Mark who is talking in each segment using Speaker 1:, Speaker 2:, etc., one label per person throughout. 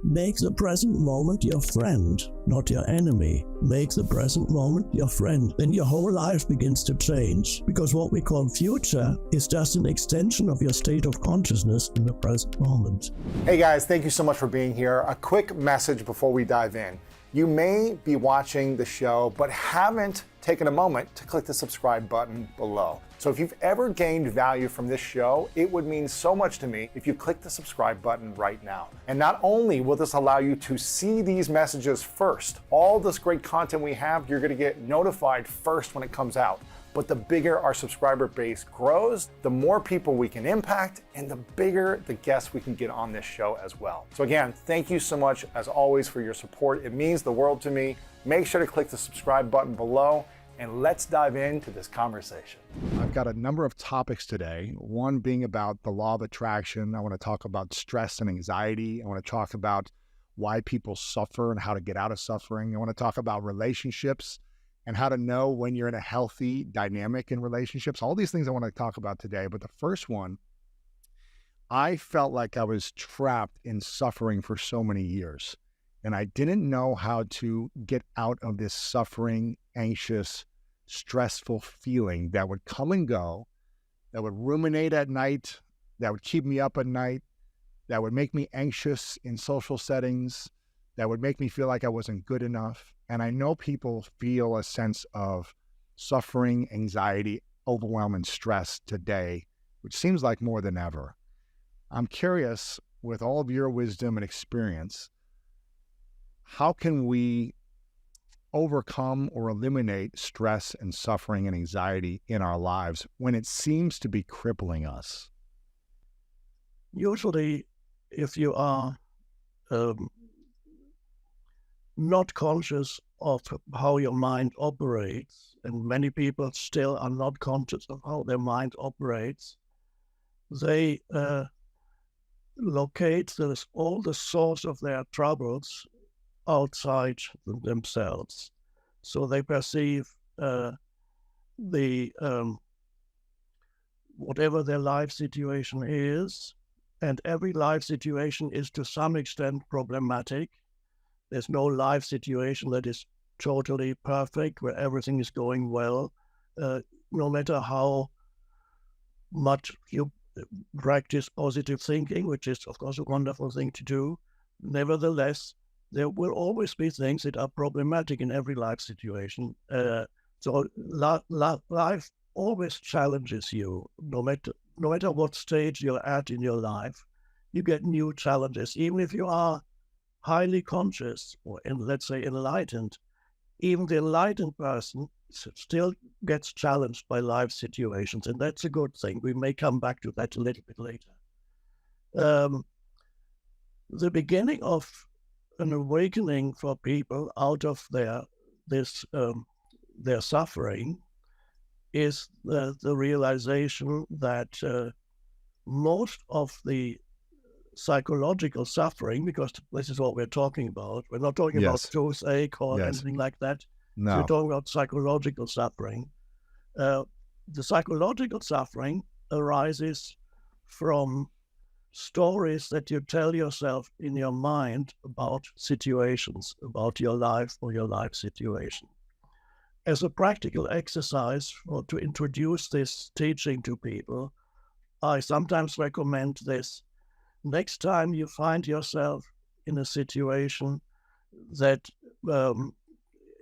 Speaker 1: Make the present moment your friend, not your enemy. Make the present moment your friend. Then your whole life begins to change, because what we call future is just an extension of your state of consciousness in the present moment.
Speaker 2: Hey guys, thank you so much for being here. A quick message before we dive in. You may be watching the show, but haven't taken a moment to click the subscribe button below. So if you've ever gained value from this show, it would mean so much to me if you click the subscribe button right now. And not only will this allow you to see these messages first, all this great content we have, you're gonna get notified first when it comes out. But the bigger our subscriber base grows, the more people we can impact, and the bigger the guests we can get on this show as well. So again, thank you so much, as always, for your support. It means the world to me. Make sure to click the subscribe button below, and let's dive into this conversation. I've got a number of topics today, one being about the law of attraction. I want to talk about stress and anxiety. I want to talk about why people suffer and how to get out of suffering. I want to talk about relationships and how to know when you're in a healthy dynamic in relationships. All these things I want to talk about today. But the first one, I felt like I was trapped in suffering for so many years. And I didn't know how to get out of this suffering, anxious, stressful feeling that would come and go, that would ruminate at night, that would keep me up at night, that would make me anxious in social settings, that would make me feel like I wasn't good enough. And I know people feel a sense of suffering, anxiety, overwhelm, and stress today, which seems like more than ever. I'm curious, with all of your wisdom and experience, how can we overcome or eliminate stress and suffering and anxiety in our lives when it seems to be crippling us?
Speaker 1: Usually, if you are not conscious of how your mind operates, and many people still are not conscious of how their mind operates, they locate all the source of their troubles outside themselves. So they perceive whatever their life situation is, and every life situation is to some extent problematic. There's no life situation that is totally perfect, where everything is going well, no matter how much you practice positive thinking, which is, of course, a wonderful thing to do. Nevertheless, there will always be things that are problematic in every life situation. So life always challenges you, no matter what stage you're at in your life. You get new challenges, even if you are highly conscious or, let's say, enlightened. Even the enlightened person still gets challenged by life situations, and that's a good thing. We may come back to that a little bit later. The beginning of an awakening for people out of their suffering is the realization that most of the psychological suffering, because this is what we're talking about. We're not talking about toothache or anything like that.
Speaker 2: No.
Speaker 1: We're talking about psychological suffering. The psychological suffering arises from stories that you tell yourself in your mind about situations, about your life or your life situation. As a practical exercise, or to introduce this teaching to people, I sometimes recommend this. Next time you find yourself in a situation that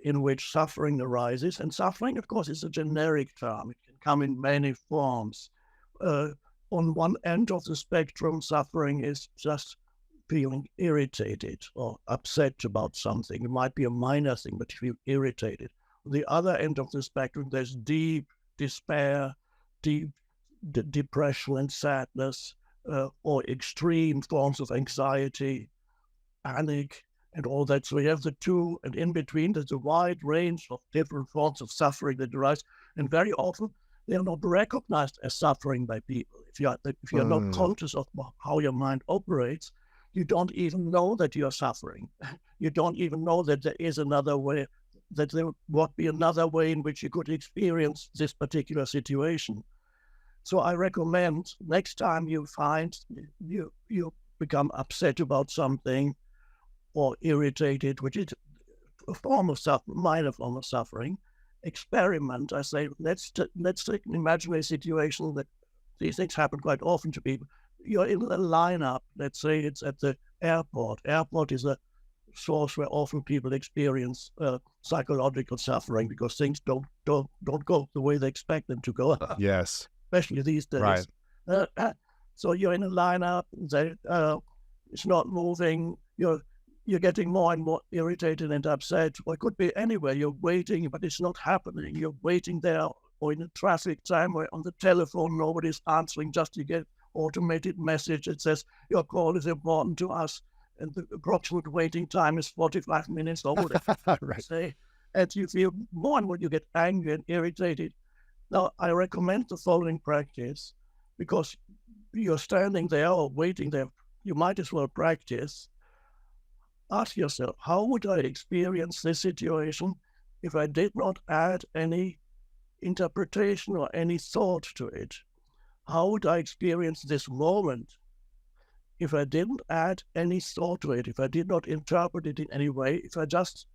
Speaker 1: in which suffering arises, and suffering, of course, is a generic term. It can come in many forms. On one end of the spectrum, suffering is just feeling irritated or upset about something. It might be a minor thing, but you feel irritated. On the other end of the spectrum, there's deep despair, deep depression and sadness, or extreme forms of anxiety, panic, and all that. So we have the two, and in between there's a wide range of different forms of suffering that arise, and very often they are not recognized as suffering by people. If you're not conscious of how your mind operates, you don't even know that you are suffering. You don't even know that there is another way, that there would be another way in which you could experience this particular situation. So I recommend next time you find you become upset about something, or irritated, which is a form of minor form of suffering, experiment. I say, let's take an imaginary situation that these things happen quite often to people. You're in a lineup. Let's say it's at the airport. Airport is a source where often people experience psychological suffering because things don't go the way they expect them to go.
Speaker 3: Yes.
Speaker 1: Especially these days.
Speaker 3: Right.
Speaker 1: So you're in a lineup. It's not moving. You're getting more and more irritated and upset. Or it could be anywhere. You're waiting, but it's not happening. You're waiting there, or in a traffic jam, or on the telephone, nobody's answering. Just you get automated message that says your call is important to us, and the approximate waiting time is 45 minutes or whatever.
Speaker 3: Right.
Speaker 1: Say, and you feel more and more you get angry and irritated. Now, I recommend the following practice because you're standing there or waiting there. You might as well practice. Ask yourself, how would I experience this situation if I did not add any interpretation or any thought to it? How would I experience this moment if I didn't add any thought to it, if I did not interpret it in any way, if I just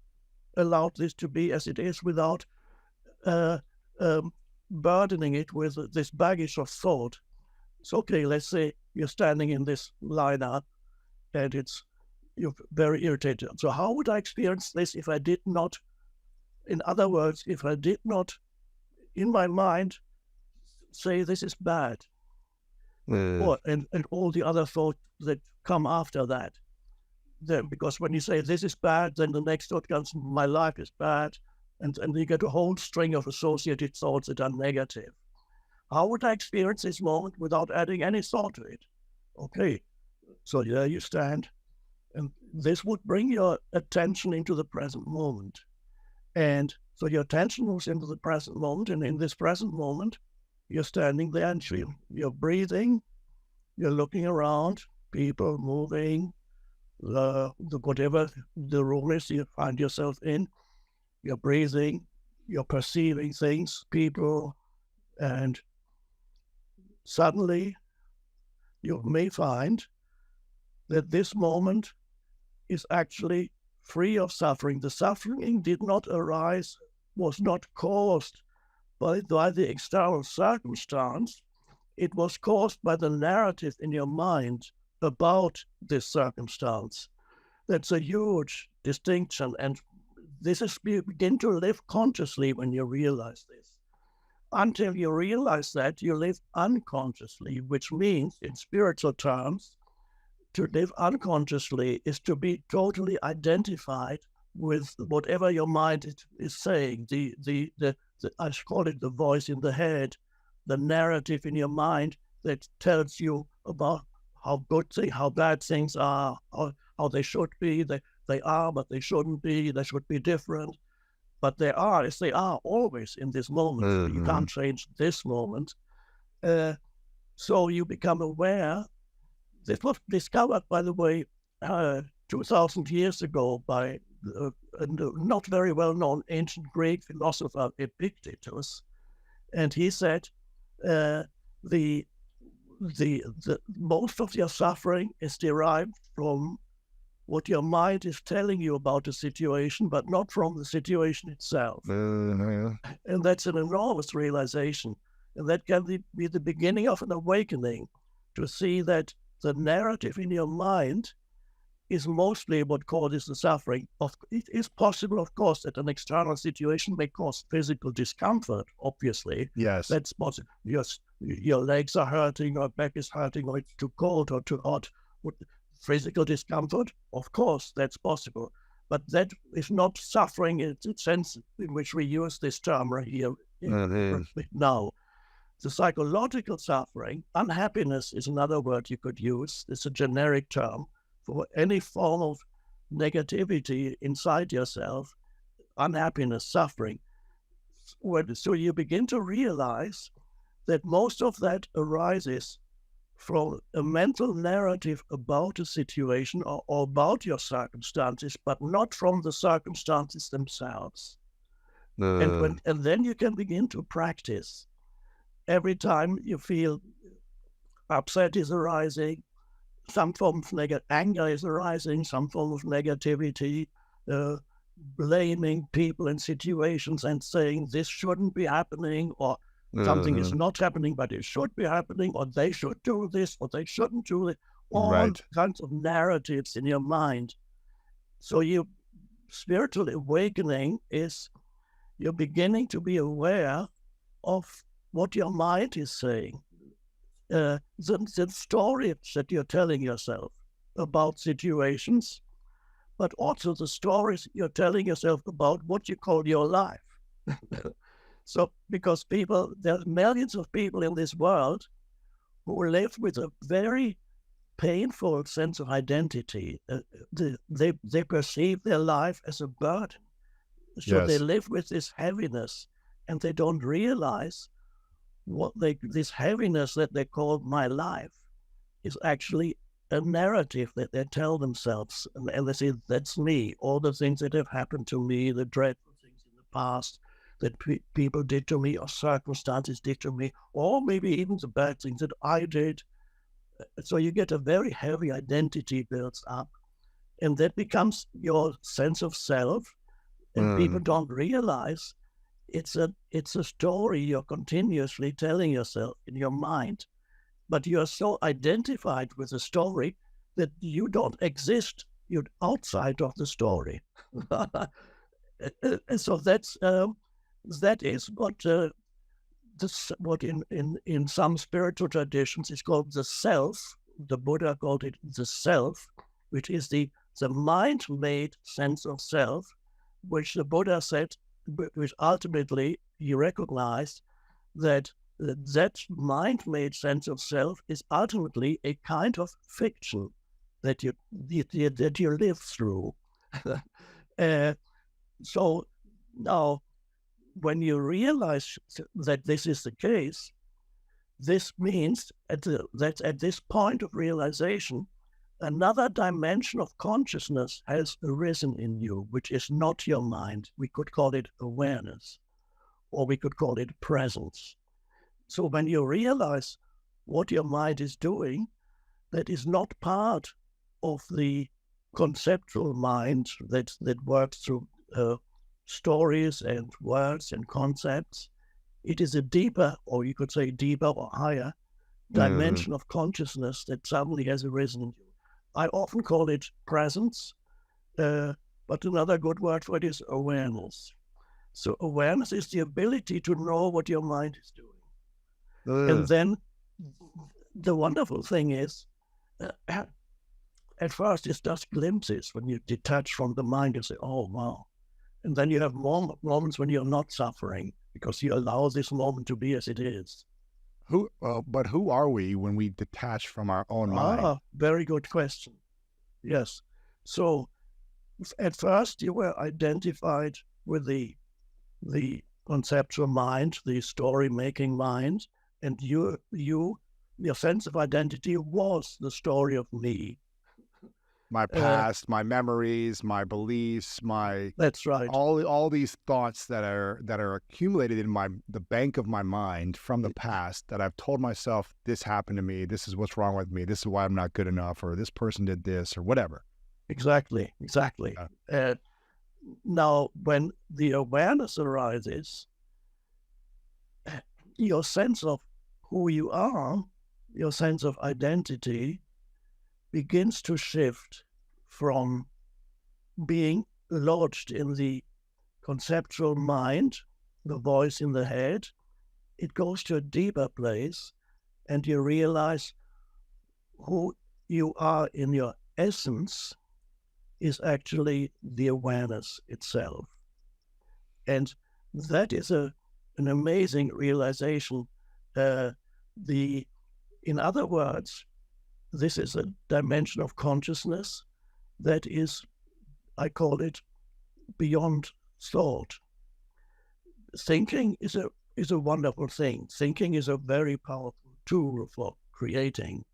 Speaker 1: allowed this to be as it is without burdening it with this baggage of thought? It's okay, let's say you're standing in this lineup and you're very irritated. So how would I experience this if I did not, in other words, if I did not, in my mind, say this is bad, and all the other thoughts that come after that. Then, because when you say this is bad, then the next thought comes, my life is bad, and you get a whole string of associated thoughts that are negative. How would I experience this moment without adding any thought to it? Okay, so there you stand, and this would bring your attention into the present moment. And so your attention moves into the present moment, and in this present moment, you're standing there and you're breathing, you're looking around, people moving, whatever the room is you find yourself in, you're breathing, you're perceiving things, people, and suddenly you may find that this moment is actually free of suffering. The suffering did not arise, was not caused by the external circumstance. It was caused by the narrative in your mind about this circumstance. That's a huge distinction, and this is you begin to live consciously when you realize this. Until you realize that, you live unconsciously, which means, in spiritual terms, to live unconsciously is to be totally identified with whatever your mind is saying. I call it the voice in the head, the narrative in your mind that tells you about how good things, how bad things are, how they should be. They are, but they shouldn't be. They should be different. But they are, as they are always in this moment. Mm-hmm. You can't change this moment. So you become aware. This was discovered, by the way, 2,000 years ago by a not very well-known ancient Greek philosopher Epictetus, and he said the most of your suffering is derived from what your mind is telling you about the situation, but not from the situation itself. And that's an enormous realization, and that can be the beginning of an awakening to see that the narrative in your mind is mostly what causes the suffering. It is possible, of course, that an external situation may cause physical discomfort, obviously.
Speaker 3: Yes.
Speaker 1: That's possible. Your legs are hurting, or back is hurting, or it's too cold or too hot. Physical discomfort, of course, that's possible. But that is not suffering in the sense in which we use this term right here now. The psychological suffering, unhappiness is another word you could use. It's a generic term for any form of negativity inside yourself, unhappiness, suffering. So you begin to realize that most of that arises from a mental narrative about a situation or about your circumstances, but not from the circumstances themselves. And then you can begin to practice. Every time you feel upset is arising, some form of anger is arising, some form of negativity, uh, blaming people and situations and saying this shouldn't be happening, or something is
Speaker 3: Mhm.
Speaker 1: not happening, but it should be happening, or they should do this, or they shouldn't do it. All
Speaker 3: Right.
Speaker 1: kinds of narratives in your mind. So you spiritual awakening is you're beginning to be aware of what your mind is saying. The stories that you're telling yourself about situations, but also the stories you're telling yourself about what you call your life. So, because there are millions of people in this world who live with a very painful sense of identity. They perceive their life as a burden. So they
Speaker 3: Yes.
Speaker 1: live with this heaviness, and they don't realize this heaviness that they call my life is actually a narrative that they tell themselves, and they say, that's me. All the things that have happened to me, the dreadful things in the past that people did to me, or circumstances did to me, or maybe even the bad things that I did. So you get a very heavy identity builds up, and that becomes your sense of self. And people
Speaker 3: Mm.
Speaker 1: don't realize it's a story you're continuously telling yourself in your mind, but you're so identified with the story that you don't exist. You're outside of the story. So that is what in some spiritual traditions is called the self. The Buddha called it the self, which is the mind-made sense of self, which the Buddha said, which ultimately he recognized that that mind-made sense of self is ultimately a kind of fiction that you live through. uh, so now, when you realize that this is the case, this means that at this point of realization, another dimension of consciousness has arisen in you, which is not your mind. We could call it awareness, or we could call it presence. So when you realize what your mind is doing, that is not part of the conceptual mind that works through stories and words and concepts. It is a deeper, or you could say deeper or higher,
Speaker 3: Mhm.
Speaker 1: dimension of consciousness that suddenly has arisen in you. I often call it presence, but another good word for it is awareness. So awareness is the ability to know what your mind is doing. And
Speaker 3: Ugh.
Speaker 1: then the wonderful thing is, at first it's just glimpses when you detach from the mind and say, oh, wow. And then you have moments when you're not suffering because you allow this moment to be as it is.
Speaker 3: But who are we when we detach from our own mind?
Speaker 1: Very good question. Yes. So at first you were identified with the conceptual mind, the story-making mind, and your sense of identity was the story of me.
Speaker 3: My past, my memories, my beliefs,
Speaker 1: That's right.
Speaker 3: all these thoughts that are accumulated in the bank of my mind from the past that I've told myself, this happened to me, this is what's wrong with me, this is why I'm not good enough, or this person did this, or whatever.
Speaker 1: Exactly.
Speaker 3: Yeah.
Speaker 1: Now, when the awareness arises, your sense of who you are, your sense of identity, begins to shift from being lodged in the conceptual mind, the voice in the head. It goes to a deeper place, and you realize who you are in your essence is actually the awareness itself. And that is an amazing realization. In other words, this is a dimension of consciousness that is, I call it, beyond thought. Thinking is a wonderful thing. Thinking is a very powerful tool for creating.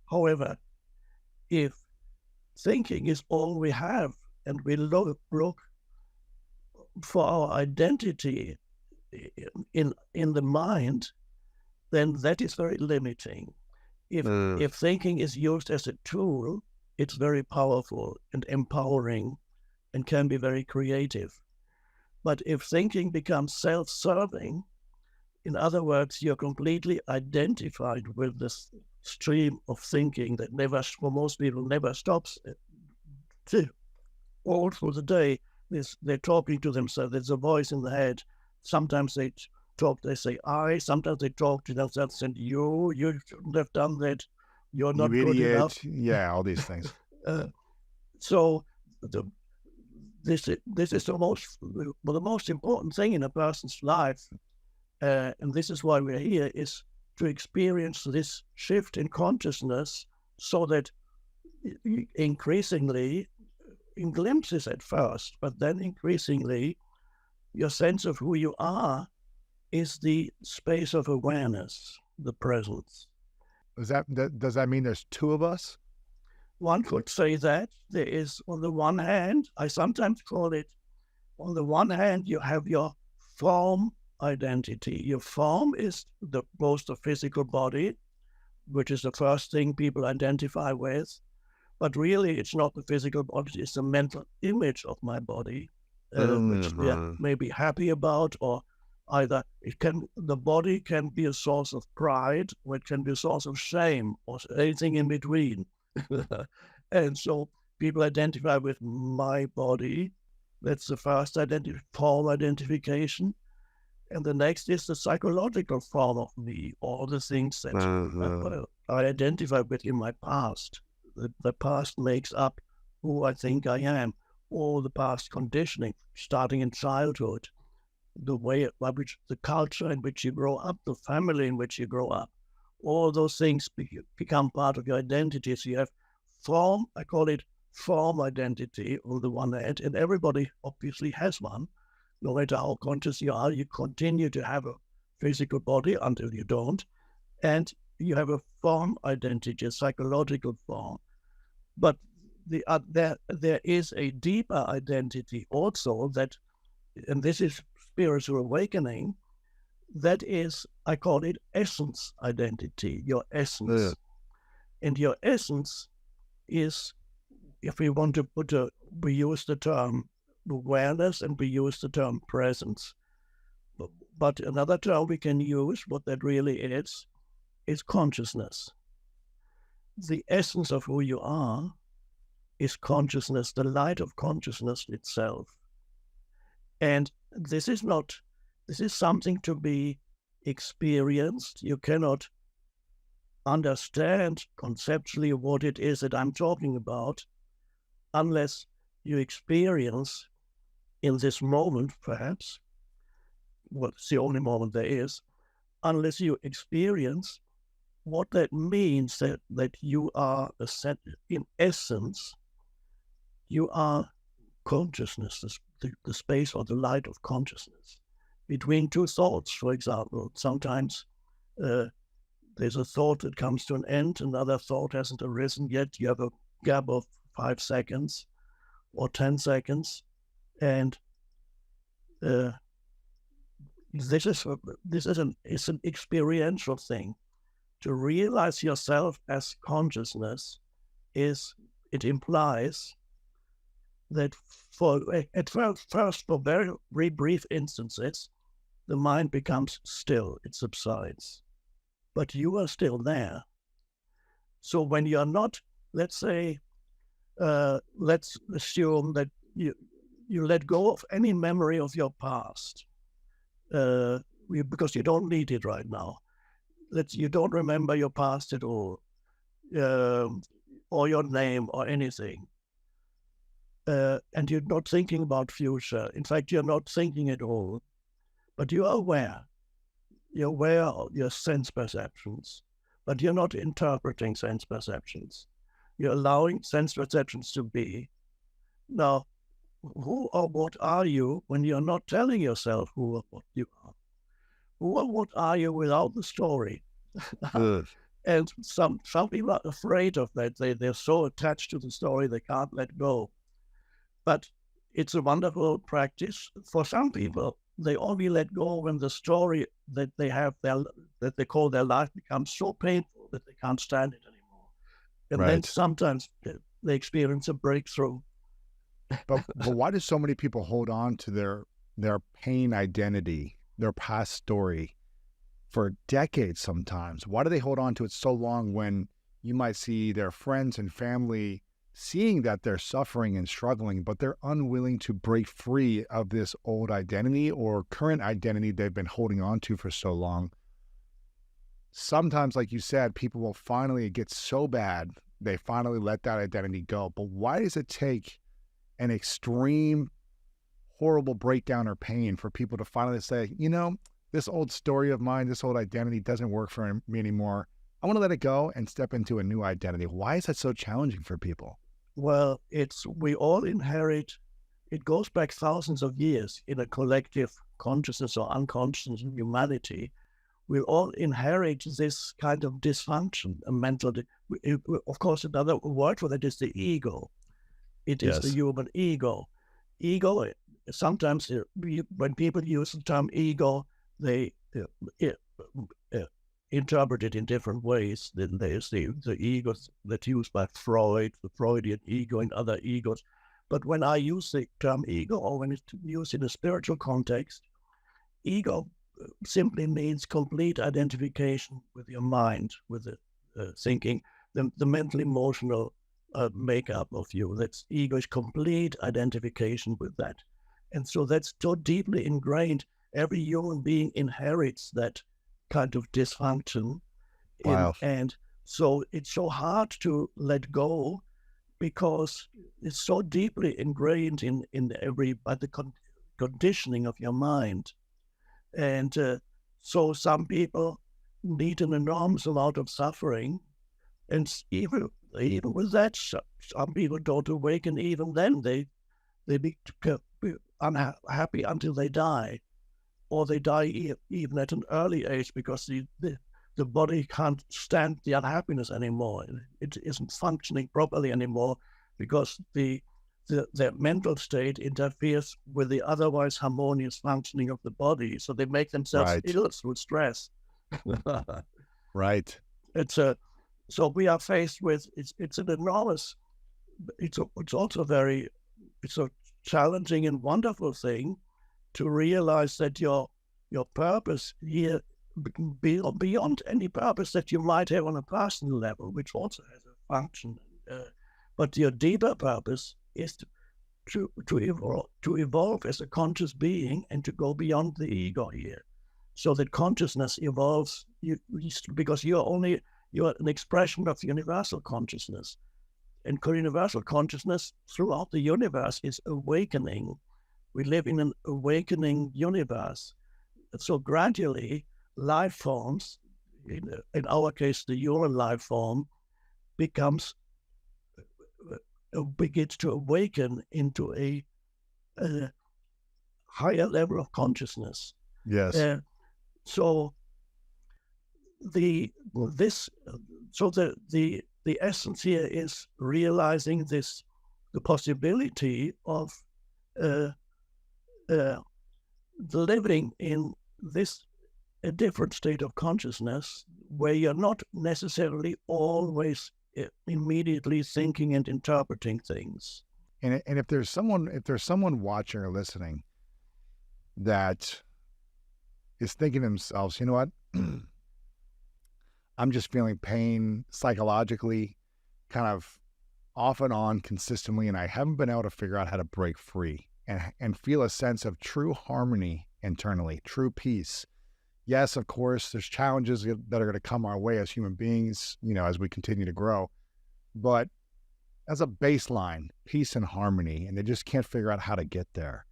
Speaker 1: However, if thinking is all we have, and we look for our identity in the mind, then that is very limiting. If thinking is used as a tool, it's very powerful and empowering and can be very creative. But if thinking becomes self-serving, in other words, you're completely identified with this stream of thinking that never, for most people, never stops. All through the day, they're talking to themselves. There's a voice in the head. Sometimes they say I. Sometimes they talk to themselves and you shouldn't have done that. You're not
Speaker 3: You
Speaker 1: good
Speaker 3: idiot.
Speaker 1: enough.
Speaker 3: Yeah, all these things.
Speaker 1: So this is the most important thing in a person's life, and this is why we're here, is to experience this shift in consciousness, so that increasingly, in glimpses at first, but then increasingly, your sense of who you are is the space of awareness, the presence.
Speaker 3: Does that mean there's two of us?
Speaker 1: One could say that there is, on the one hand, I sometimes call it, on the one hand, you have your form identity. Your form is both the physical body, which is the first thing people identify with, but really it's not the physical body, it's the mental image of my body, which they may be happy about, or either the body can be a source of pride, or it can be a source of shame, or anything in between. And so people identify with my body. That's the first form identification. And the next is the psychological form of me, all the things that I identify with in my past. The past makes up who I think I am, all the past conditioning, starting in childhood, the way by which the culture in which you grow up, the family in which you grow up, all those things become part of your identity. So you have form, I call it form identity on the one hand, and everybody obviously has one. No matter how conscious you are, you continue to have a physical body until you don't, and you have a form identity, a psychological form. But there is a deeper identity also that, and this is spiritual awakening, that is, I call it essence identity, your essence.
Speaker 3: Yeah.
Speaker 1: And your essence is, if we want to we use the term awareness and we use the term presence. But another term we can use, what that really is consciousness. The essence of who you are is consciousness, the light of consciousness itself. And this is something to be experienced. You cannot understand conceptually what it is that I'm talking about unless you experience in this moment, perhaps, it's the only moment there is, unless you experience what that means, that you are, in essence, you are consciousness, the space or the light of consciousness. Between two thoughts, for example, sometimes there's a thought that comes to an end, another thought hasn't arisen yet, you have a gap of 5 seconds or 10 seconds, and it's an experiential thing. To realize yourself as consciousness it implies that at first, for very, very brief instances, the mind becomes still, it subsides. But you are still there. So when you're not, let's say, let's assume that you let go of any memory of your past, because you don't need it right now. You don't remember your past at all, or your name or anything. And you're not thinking about future. In fact, you're not thinking at all, but you are aware. You're aware of your sense perceptions, but you're not interpreting sense perceptions. You're allowing sense perceptions to be. Now, who or what are you when you're not telling yourself who or what you are? Who or what are you without the story? And some people are afraid of that. They're so attached to the story they can't let go. But it's a wonderful practice. For some people, they only let go when the story that they have, that they call their life, becomes so painful that they can't stand it anymore. And then
Speaker 3: Right.
Speaker 1: sometimes they experience a breakthrough.
Speaker 3: But why do so many people hold on to their pain identity, their past story for decades sometimes? Why do they hold on to it so long when you might see their friends and family seeing that they're suffering and struggling, but they're unwilling to break free of this old identity or current identity they've been holding on to for so long? Sometimes, like you said, people will finally get so bad, they finally let that identity go. But why does it take an extreme, horrible breakdown or pain for people to finally say, you know, this old story of mine, this old identity doesn't work for me anymore. I want to let it go and step into a new identity. Why is that so challenging for people?
Speaker 1: Well, we all inherit, it goes back thousands of years in a collective consciousness or unconscious humanity. We all inherit this kind of dysfunction, a mental, of course, another word for that is the ego. It is the
Speaker 3: Yes.
Speaker 1: human ego. Ego, sometimes when people use the term ego, they interpret it in different ways. Then there's the egos that's used by Freud, the Freudian ego and other egos. But when I use the term ego, or when it's used in a spiritual context, ego simply means complete identification with your mind, with the thinking, the mental emotional makeup of you. That's ego is complete identification with that. And so that's so deeply ingrained. Every human being inherits that kind of dysfunction.
Speaker 3: Wow.
Speaker 1: And so it's so hard to let go because it's so deeply ingrained by the conditioning of your mind. And so some people need an enormous amount of suffering. And even with that, some people don't awaken even then. They be unhappy until they die. Or they die even at an early age because the body can't stand the unhappiness anymore. It isn't functioning properly anymore because their mental state interferes with the otherwise harmonious functioning of the body. So they make themselves
Speaker 3: Right.
Speaker 1: ill through stress.
Speaker 3: Right.
Speaker 1: So we are faced with it's an enormous. It's also it's a challenging and wonderful thing to realize that your purpose here, beyond any purpose that you might have on a personal level, which also has a function, but your deeper purpose is to evolve as a conscious being and to go beyond the ego here, so that consciousness evolves. Because you're an expression of universal consciousness, and universal consciousness throughout the universe is awakening. We live in an awakening universe. So gradually, life forms, in our case, the human life form, begins to awaken into a higher level of consciousness.
Speaker 3: Yes.
Speaker 1: So the essence here is realizing the possibility of living in a different state of consciousness where you're not necessarily always immediately thinking and interpreting things.
Speaker 3: And if there's someone watching or listening that is thinking to themselves, you know what, I'm just feeling pain psychologically, kind of off and on consistently, and I haven't been able to figure out how to break free and feel a sense of true harmony internally, true peace. Yes, of course, there's challenges that are going to come our way as human beings, as we continue to grow. But as a baseline, peace and harmony, and they just can't figure out how to get there.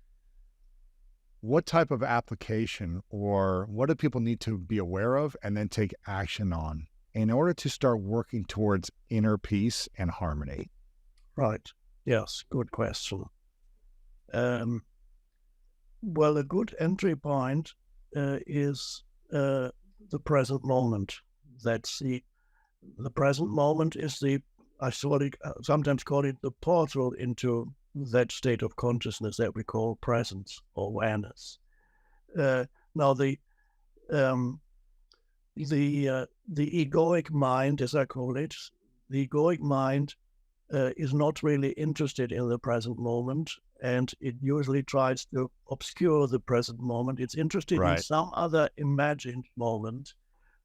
Speaker 3: What type of application or what do people need to be aware of and then take action on in order to start working towards inner peace and harmony?
Speaker 1: Right. Yes, good question. Well, a good entry point is the present moment. That's the present moment is I sometimes call it the portal into that state of consciousness that we call presence or awareness. Now, the egoic mind, as I call it, the egoic mind is not really interested in the present moment, and it usually tries to obscure the present moment. It's interested in
Speaker 3: Right.
Speaker 1: some other imagined moment,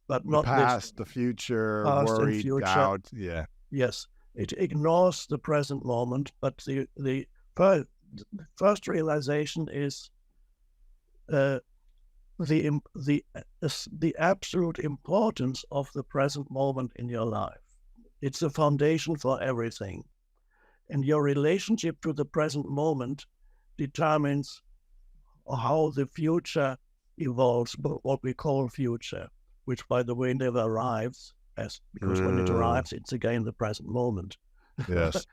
Speaker 1: but
Speaker 3: The
Speaker 1: not this
Speaker 3: past, the future,
Speaker 1: past and
Speaker 3: worry,
Speaker 1: future.
Speaker 3: doubt. Yeah.
Speaker 1: Yes, it ignores the present moment, but the first realization is uh, the absolute importance of the present moment in your life. It's the foundation for everything. And your relationship to the present moment determines how the future evolves, what we call future, which, by the way, never arrives, because when it
Speaker 3: Mm,
Speaker 1: arrives, it's again the present moment.
Speaker 3: yes.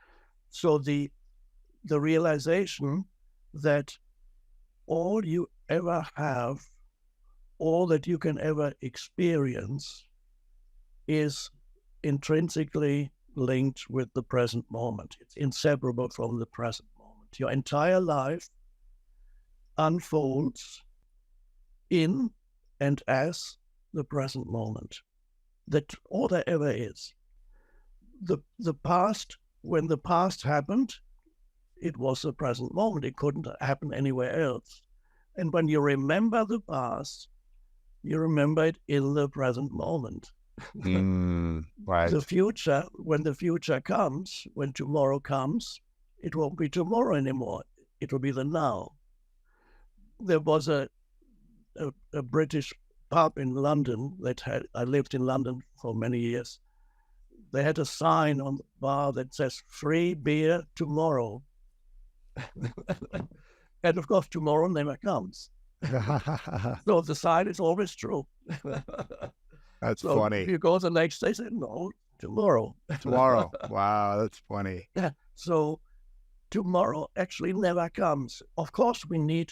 Speaker 1: So the realization that all you ever have, all that you can ever experience, is intrinsically linked with the present moment. It's inseparable from the present moment. Your entire life unfolds in and as the present moment. That's all there ever is. The past, when the past happened, it was the present moment. It couldn't happen anywhere else. And when you remember the past, you remember it in the present moment. The
Speaker 3: Right.
Speaker 1: future, when the future comes, when tomorrow comes, it won't be tomorrow anymore. It will be the now. There was a British pub in London I lived in London for many years. They had a sign on the bar that says free beer tomorrow. And of course, tomorrow never comes. So the sign is always true.
Speaker 3: That's
Speaker 1: So if
Speaker 3: funny.
Speaker 1: you go the next day, say, no, tomorrow.
Speaker 3: Tomorrow. Wow, that's funny.
Speaker 1: Yeah. So tomorrow actually never comes. Of course, we need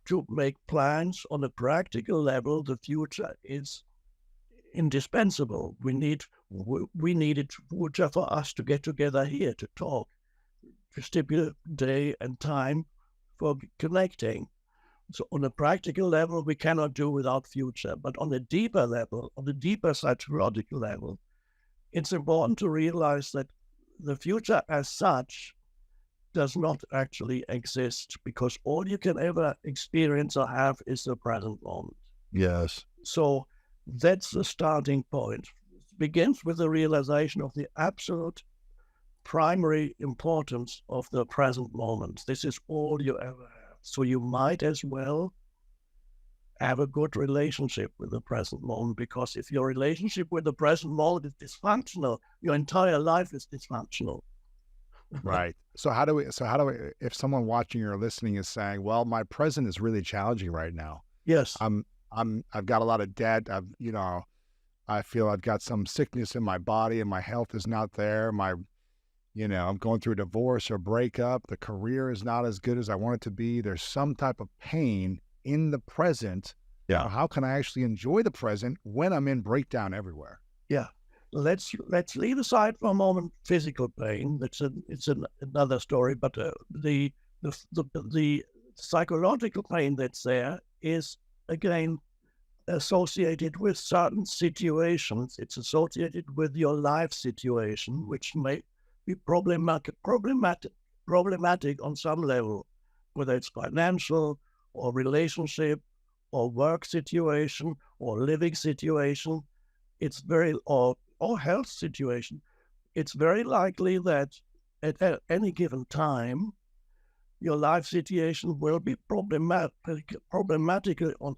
Speaker 1: to make plans on a practical level. The future is indispensable. We need it future for us to get together here to talk, to stipulate day and time for connecting. So on a practical level, we cannot do without future. But on a deeper level, on a deeper psychological level, it's important to realize that the future as such does not actually exist, because all you can ever experience or have is the present moment.
Speaker 3: Yes.
Speaker 1: So that's the starting point. It begins with the realization of the absolute primary importance of the present moment. This is all you ever have. So you might as well have a good relationship with the present moment, because if your relationship with the present moment is dysfunctional, your entire life is dysfunctional.
Speaker 3: Right. So how do we, if someone watching or listening is saying, well, my present is really challenging right now.
Speaker 1: Yes.
Speaker 3: I've got a lot of debt. I feel I've got some sickness in my body and my health is not there. I'm going through a divorce or breakup. The career is not as good as I want it to be. There's some type of pain in the present.
Speaker 1: Yeah.
Speaker 3: How can I actually enjoy the present when I'm in breakdown everywhere?
Speaker 1: Yeah. Let's leave aside for a moment physical pain. It's another story. But the psychological pain that's there is again associated with certain situations. It's associated with your life situation, which may be problematic on some level, whether it's financial or relationship or work situation or living situation. It's or health situation. It's very likely that at any given time, your life situation will be problematic on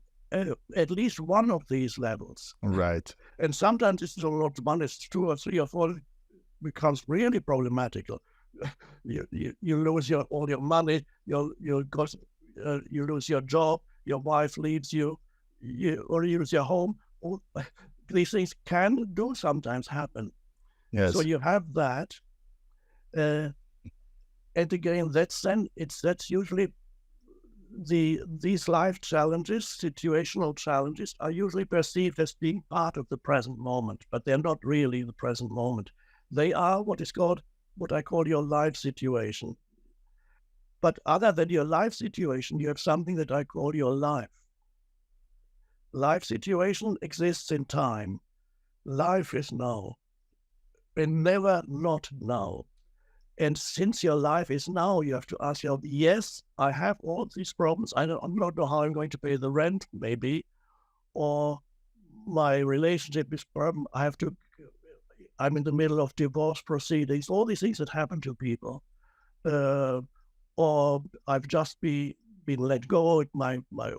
Speaker 1: at least one of these levels.
Speaker 3: Right.
Speaker 1: And sometimes it's not one, it's two or three or four, becomes really problematical. You lose all your money, you lose your job, your wife leaves you, or you lose your home. These things do sometimes happen.
Speaker 3: Yes.
Speaker 1: So you have that. And again, that's usually these life challenges, situational challenges, are usually perceived as being part of the present moment, but they're not really the present moment. They are what I call your life situation. But other than your life situation, you have something that I call your life. life situation exists in time. Life is now, and never not now. And since your life is now, you have to ask yourself, yes, I have all these problems. I don't know how I'm going to pay the rent, maybe, or my relationship is problem. I'm in the middle of divorce proceedings, all these things that happen to people. Or I've just been let go,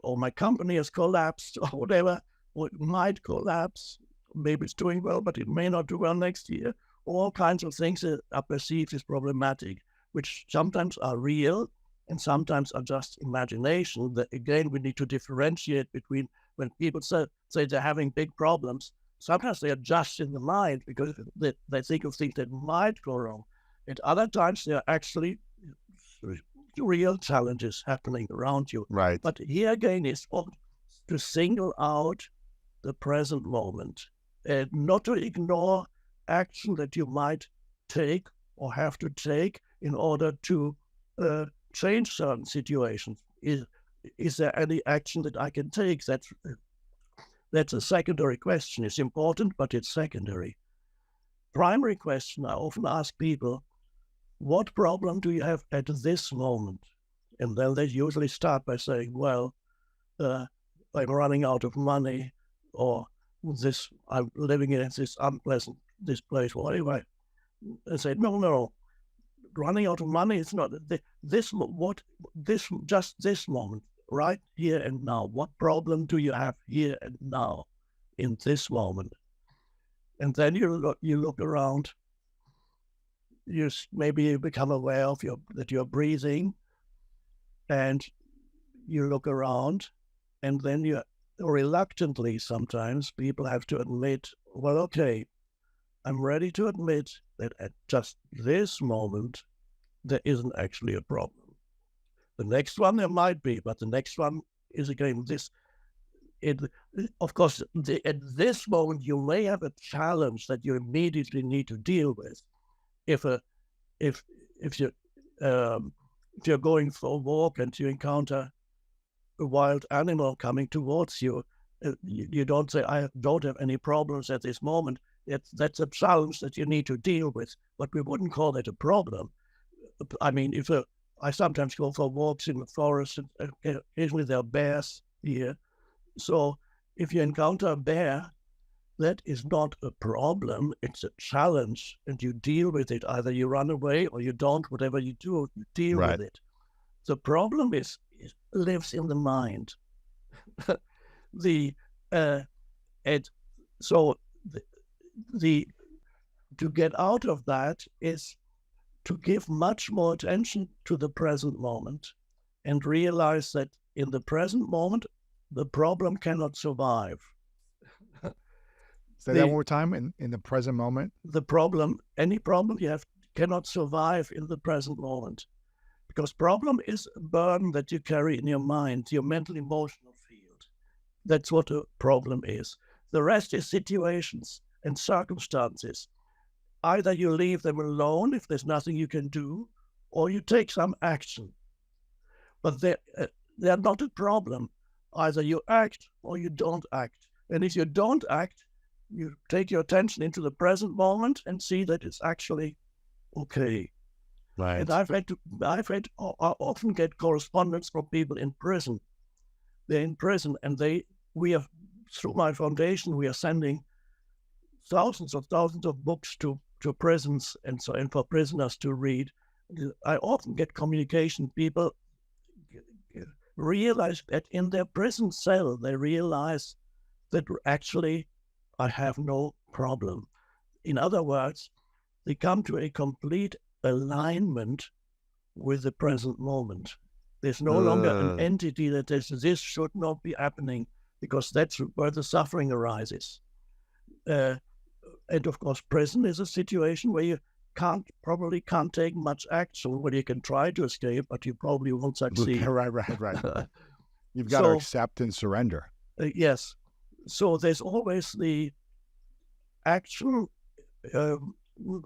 Speaker 1: or my company has collapsed, or whatever, or it might collapse. Maybe it's doing well, but it may not do well next year. All kinds of things that are perceived as problematic, which sometimes are real and sometimes are just imagination. That again, we need to differentiate between when people say they're having big problems. Sometimes they are just in the mind because they think of things that might go wrong. At other times, they are actually real challenges happening around you.
Speaker 3: Right.
Speaker 1: But here again is to single out the present moment and not to ignore action that you might take or have to take in order to change certain situations. Is there any action that I can take? That's a secondary question. It's important, but it's secondary. Primary question, I often ask people, what problem do you have at this moment? And then they usually start by saying, well, I'm running out of money, or I'm living in this unpleasant this place, whatever. I say, no, running out of money is not this moment, right here and now. What problem do you have here and now, in this moment? And then you look around. Maybe you become aware of that you're breathing, and you look around, and then you reluctantly sometimes people have to admit, well, okay, I'm ready to admit that at just this moment, there isn't actually a problem. The next one there might be, but the next one is again this. Of course, at this moment, you may have a challenge that you immediately need to deal with. If you're going for a walk and you encounter a wild animal coming towards you, you don't say, I don't have any problems at this moment. That's a challenge that you need to deal with, but we wouldn't call it a problem. I mean, I sometimes go for walks in the forest, and occasionally there are bears here. So if you encounter a bear, that is not a problem. It's a challenge, and you deal with it. Either you run away or you don't. Whatever you do, you deal with it. The problem lives in the mind. To get out of that is to give much more attention to the present moment and realize that in the present moment, the problem cannot survive.
Speaker 3: Say that one more time. In the present moment,
Speaker 1: any problem you have cannot survive in the present moment, because problem is a burden that you carry in your mind, your mental emotional field. That's what a problem is. The rest is situations and circumstances. Either you leave them alone if there's nothing you can do, or you take some action. But they're not a problem. Either you act or you don't act. And if you don't act, you take your attention into the present moment and see that it's actually okay.
Speaker 3: right?
Speaker 1: And I often get correspondence from people in prison. They're in prison, and through my foundation, we are sending thousands of books to prisons and for prisoners to read. I often get communication. People realize that in their prison cell, they realize that actually I have no problem. In other words, they come to a complete alignment with the present moment. There's no longer an entity that says this should not be happening, because that's where the suffering arises. And of course, prison is a situation where you probably can't take much action, where you can try to escape, but you probably won't succeed.
Speaker 3: Right. You've got to accept and surrender.
Speaker 1: Yes. So there's always the action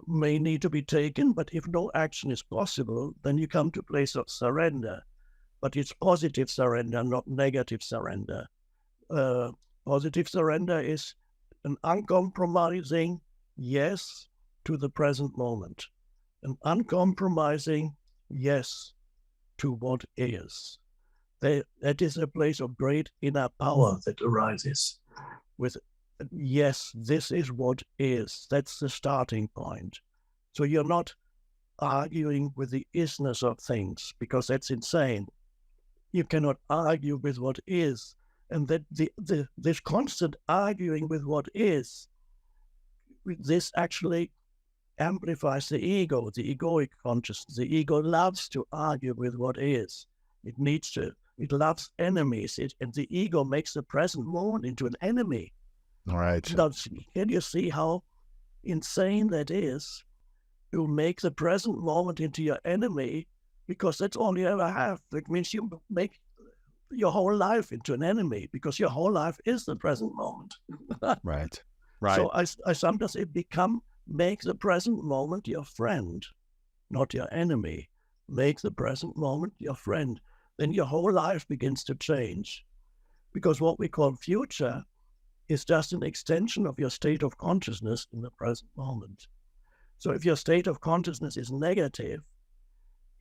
Speaker 1: may need to be taken, but if no action is possible, then you come to a place of surrender. But it's positive surrender, not negative surrender. Positive surrender is an uncompromising yes to the present moment, an uncompromising yes to what is. That is a place of great inner power that arises with, yes, this is what is. That's the starting point. So you're not arguing with the isness of things, because that's insane. You cannot argue with what is. And that this constant arguing with what is, this actually amplifies the ego, the egoic consciousness. The ego loves to argue with what is. It needs to. It loves enemies. And the ego makes the present moment into an enemy.
Speaker 3: All right.
Speaker 1: Now, can you see how insane that is? You make the present moment into your enemy, because that's all you ever have. That means you make your whole life into an enemy, because your whole life is the present moment.
Speaker 3: Right.
Speaker 1: So I sometimes say, make the present moment your friend, not your enemy. Make the present moment your friend. Then your whole life begins to change. Because what we call future is just an extension of your state of consciousness in the present moment. So if your state of consciousness is negative,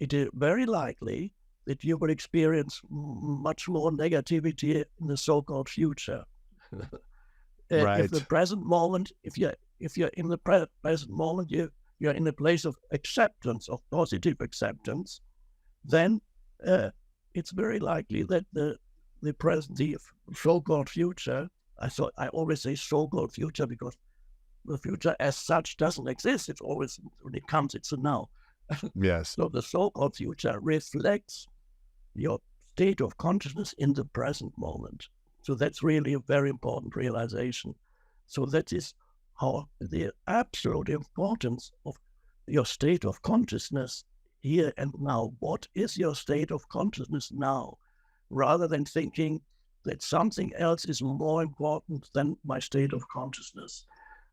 Speaker 1: it is very likely that you will experience much more negativity in the so-called future.
Speaker 3: Right.
Speaker 1: If the present moment, if you're in the present moment, you're in a place of acceptance, of positive acceptance, then it's very likely that the so-called future, I always say so-called future because the future as such doesn't exist. It's always, when it comes, it's a now.
Speaker 3: Yes.
Speaker 1: So the so-called future reflects your state of consciousness in the present moment. So that's really a very important realization. So that is how the absolute importance of your state of consciousness here and now. What is your state of consciousness now? Rather than thinking that something else is more important than my state of consciousness.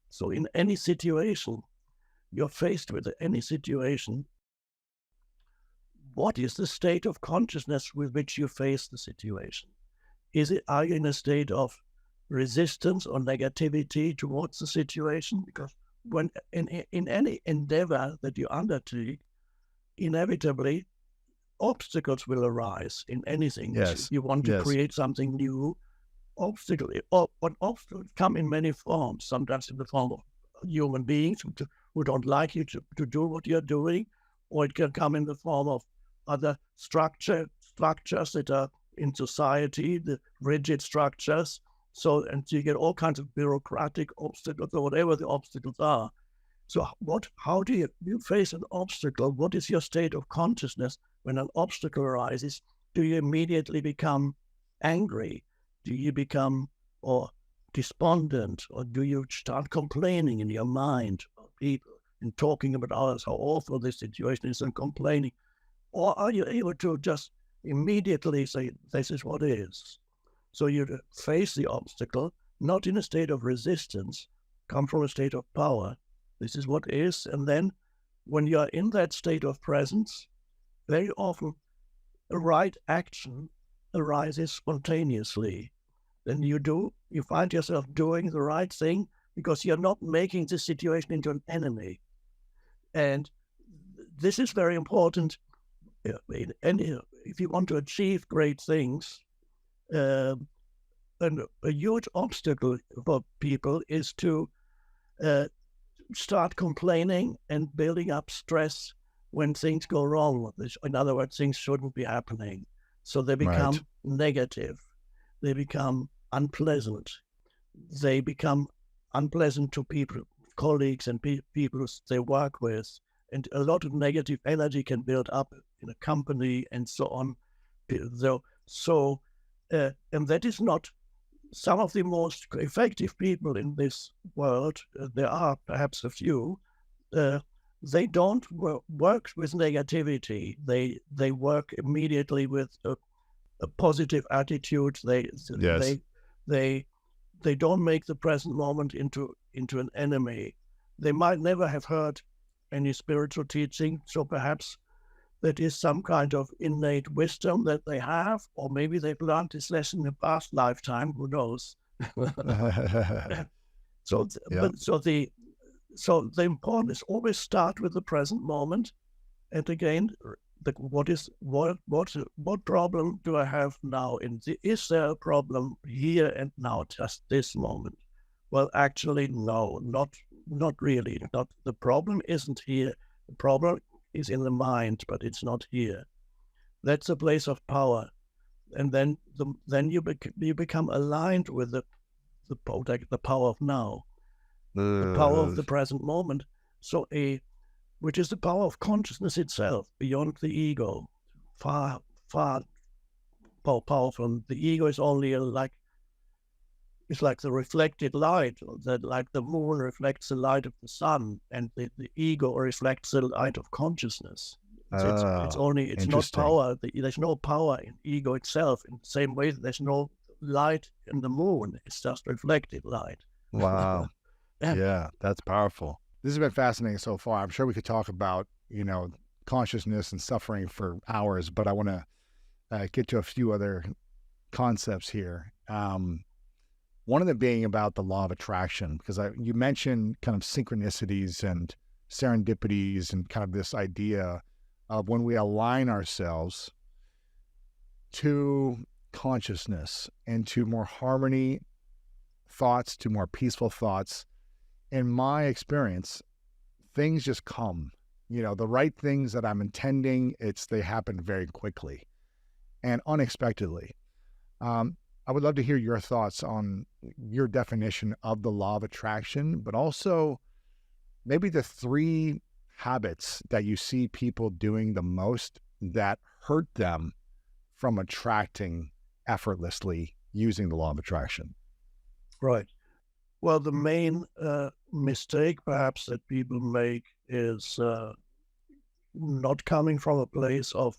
Speaker 1: So in any situation, you're faced with any situation, what is the state of consciousness with which you face the situation? Are you in a state of resistance or negativity towards the situation? Because when in any endeavor that you undertake, inevitably obstacles will arise in anything.
Speaker 3: Yes.
Speaker 1: You want to create something new, obstacles come in many forms, sometimes in the form of human beings who don't like you to do what you're doing, or it can come in the form of other structures that are in society, the rigid structures. So, and you get all kinds of bureaucratic obstacles or whatever the obstacles are. So how do you face an obstacle? What is your state of consciousness when an obstacle arises? Do you immediately become angry? Do you become despondent? Or do you start complaining in your mind about people and talking about others, how awful this situation is, and complaining? Or are you able to just immediately say, this is what is? So you face the obstacle, not in a state of resistance, come from a state of power. This is what is. And then when you're in that state of presence, very often a right action arises spontaneously. Then you find yourself doing the right thing because you're not making the situation into an enemy. And this is very important. If you want to achieve great things, and a huge obstacle for people is to start complaining and building up stress when things go wrong. In other words, things shouldn't be happening. So they become negative. They become unpleasant. They become unpleasant to people, colleagues and people they work with. And a lot of negative energy can build up in a company and so on. And that is not some of the most effective people in this world. There are perhaps a few. They don't work with negativity. They work immediately with a positive attitude. They don't make the present moment into an enemy. They might never have heard any spiritual teaching, so perhaps that is some kind of innate wisdom that they have, or maybe they've learned this lesson in a past lifetime, who knows? So,
Speaker 3: Yeah.
Speaker 1: so the important is always start with the present moment, and again, what problem do I have now? Is there a problem here and now, just this moment? Well, actually, no, not really. Not the problem isn't here. The problem is in the mind, but it's not here. That's a place of power, and then you become aligned with the power of now, the power of the present moment. So which is the power of consciousness itself, beyond the ego, far, far more powerful. The ego is only it's like the reflected light, that like the moon reflects the light of the sun, and the ego reflects the light of consciousness. It's not
Speaker 3: Interesting.
Speaker 1: power. There's no power in ego itself. In the same way that there's no light in the moon. It's just reflected light.
Speaker 3: Wow.
Speaker 1: Yeah.
Speaker 3: Yeah, that's powerful. This has been fascinating so far. I'm sure we could talk about, consciousness and suffering for hours, but I want to get to a few other concepts here. One of them being about the law of attraction, because you mentioned kind of synchronicities and serendipities and kind of this idea of when we align ourselves to consciousness and to more harmony thoughts, to more peaceful thoughts. In my experience, things just come, the right things that I'm intending, they happen very quickly and unexpectedly. I would love to hear your thoughts on your definition of the law of attraction, but also maybe the 3 habits that you see people doing the most that hurt them from attracting effortlessly using the law of attraction.
Speaker 1: Right. Well, the main mistake perhaps that people make is not coming from a place of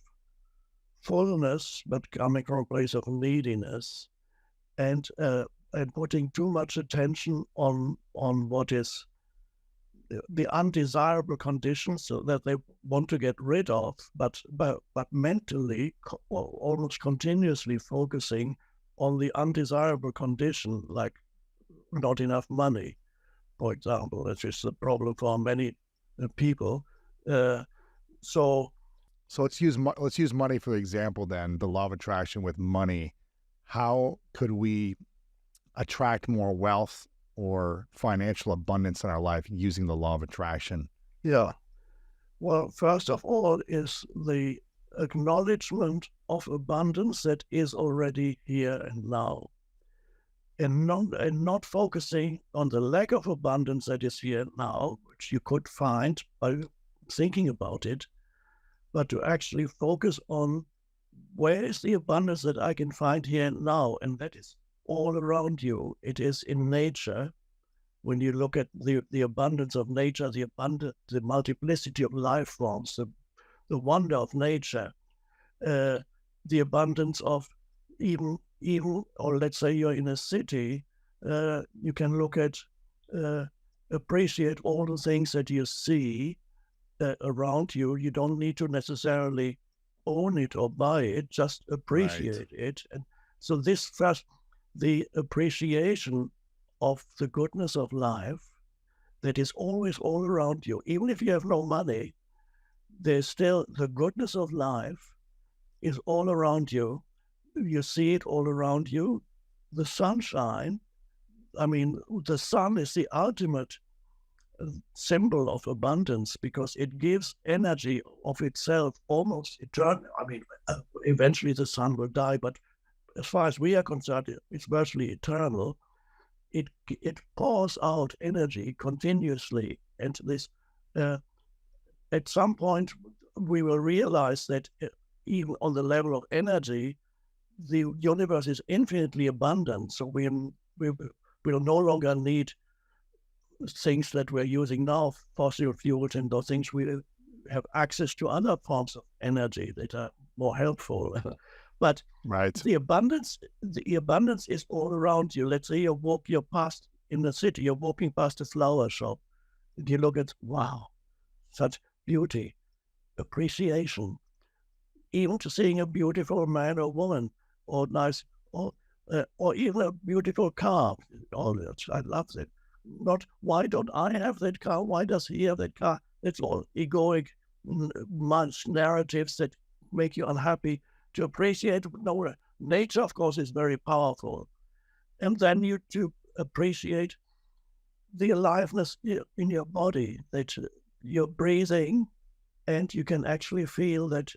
Speaker 1: fullness, but coming from a place of neediness, and putting too much attention on what is the undesirable conditions that they want to get rid of, but mentally almost continuously focusing on the undesirable condition, like not enough money, for example. That's just a problem for many people. So
Speaker 3: let's use money for example. Then the law of attraction with money. How could we attract more wealth or financial abundance in our life using the law of attraction?
Speaker 1: Yeah. Well, first of all is the acknowledgement of abundance that is already here and now, and not focusing on the lack of abundance that is here and now, which you could find by thinking about it, but to actually focus on where is the abundance that I can find here and now, and that is all around you. It is in nature. When you look at the abundance of nature, the multiplicity of life forms, the wonder of nature, the abundance of even, or let's say you're in a city, you can look at, appreciate all the things that you see around you. You don't need to necessarily own it or buy it, just appreciate it. And so this first, the appreciation of the goodness of life that is always all around you. Even if you have no money, there's still the goodness of life is all around you. You see it all around you. The sunshine, I mean, the sun is the ultimate symbol of abundance because it gives energy of itself almost eternal. I mean, eventually the sun will die, but as far as we are concerned, it's virtually eternal. It pours out energy continuously, and this at some point we will realize that even on the level of energy, the universe is infinitely abundant. So we will no longer need things that we're using now, fossil fuels and those things. We have access to other forms of energy that are more helpful. But the abundance is all around you. Let's say you're past in the city, you're walking past a flower shop, and you look at, wow, such beauty, appreciation, even to seeing a beautiful man or woman, or nice, or or even a beautiful car. All that, I love it. Not why don't I have that car? Why does he have that car? It's all egoic much narratives that make you unhappy. To appreciate no, nature, of course, is very powerful, and then you to appreciate the aliveness in your body, that you're breathing, and you can actually feel that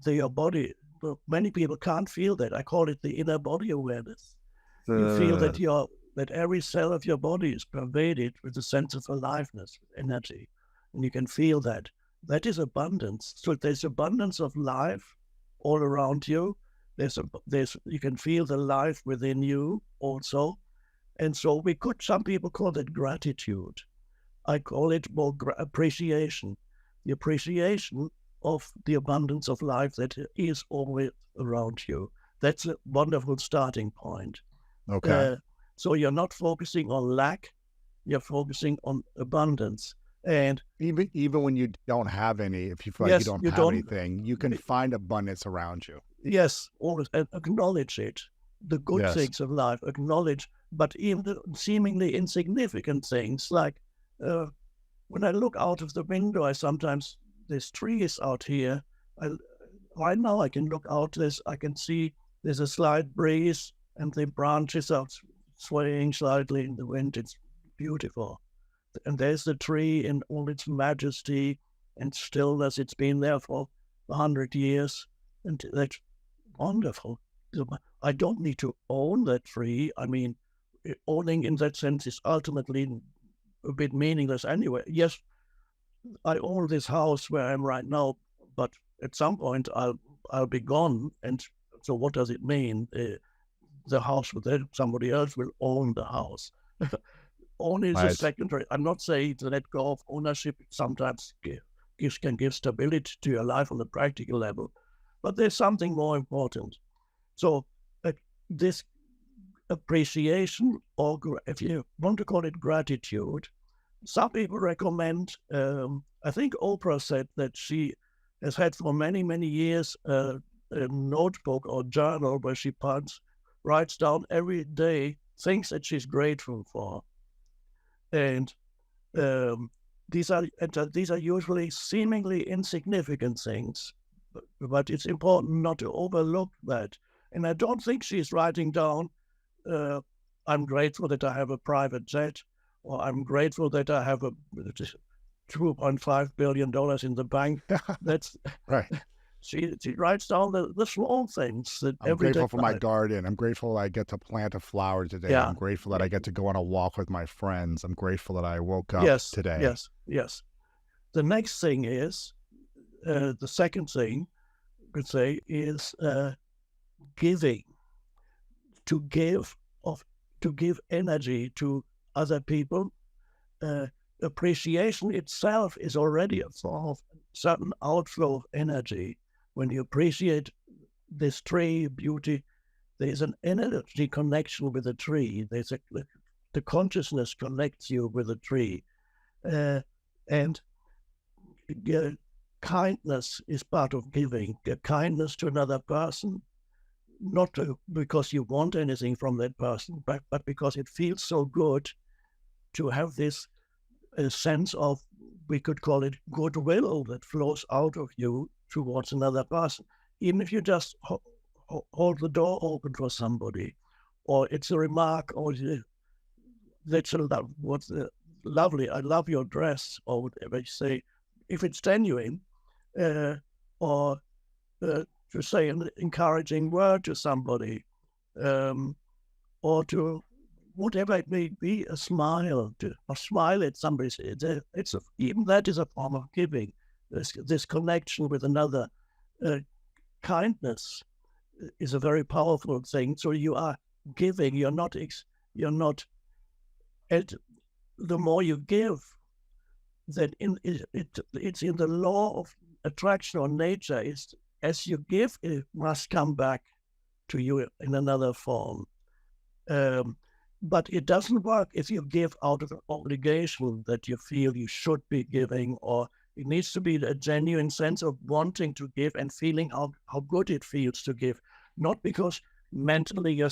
Speaker 1: your body. Well, many people can't feel that. I call it the inner body awareness. You feel that that every cell of your body is pervaded with a sense of aliveness, energy, and you can feel that. That is abundance. So there's abundance of life all around you. You can feel the life within you also, and so some people call it gratitude. I call it more appreciation. The appreciation of the abundance of life that is always around you. That's a wonderful starting point.
Speaker 3: Okay.
Speaker 1: So you're not focusing on lack, you're focusing on abundance. And
Speaker 3: even when you don't have any, if you feel like you don't have anything, you can find abundance around you.
Speaker 1: Yes, always acknowledge it. The good things of life, acknowledge, but even the seemingly insignificant things, like when I look out of the window, there's trees out here. Right now I can look out, I can see there's a slight breeze and the branches are swaying slightly in the wind. It's beautiful. And there's the tree in all its majesty and stillness. It's been there for 100 years, and that's wonderful. I don't need to own that tree. I mean, owning in that sense is ultimately a bit meaningless anyway. Yes, I own this house where I am right now, but at some point I'll be gone. And so what does it mean? The house somebody else will own the house. Owning is a secondary. I'm not saying to let go of ownership sometimes can give stability to your life on a practical level, but there's something more important. So this appreciation, or if you want to call it gratitude, some people recommend, I think Oprah said that she has had for many, many years a notebook or journal where she writes down every day things that she's grateful for. And these are usually seemingly insignificant things, but it's important not to overlook that. And I don't think she's writing down, I'm grateful that I have a private jet, or I'm grateful that I have a $2.5 billion in the bank. That's
Speaker 3: right.
Speaker 1: She writes down the small things. That
Speaker 3: I'm grateful for my garden. I'm grateful I get to plant a flower today.
Speaker 1: Yeah.
Speaker 3: I'm grateful that I get to go on a walk with my friends. I'm grateful that I woke up today.
Speaker 1: Yes. The next thing is, the second thing I could say is giving. To give energy to other people. Appreciation itself is already a form of certain outflow of energy. When you appreciate this tree beauty, there's an energy connection with the tree. The consciousness connects you with the tree, and kindness is part of giving. Kindness to another person, not because you want anything from that person, but because it feels so good to have this sense of, we could call it goodwill, that flows out of you towards another person. Even if you just hold the door open for somebody, or it's a remark, or that's what's lovely, I love your dress, or whatever you say, if it's genuine, or to say an encouraging word to somebody, or to whatever it may be, a smile, or smile at somebody. Even that is a form of giving. This connection with another. Kindness is a very powerful thing. So you are giving. You're not. And the more you give, that it's in the law of attraction or nature. Is as you give, it must come back to you in another form. But it doesn't work if you give out of an obligation that you feel you should be giving, or it needs to be a genuine sense of wanting to give and feeling how good it feels to give. Not because mentally, you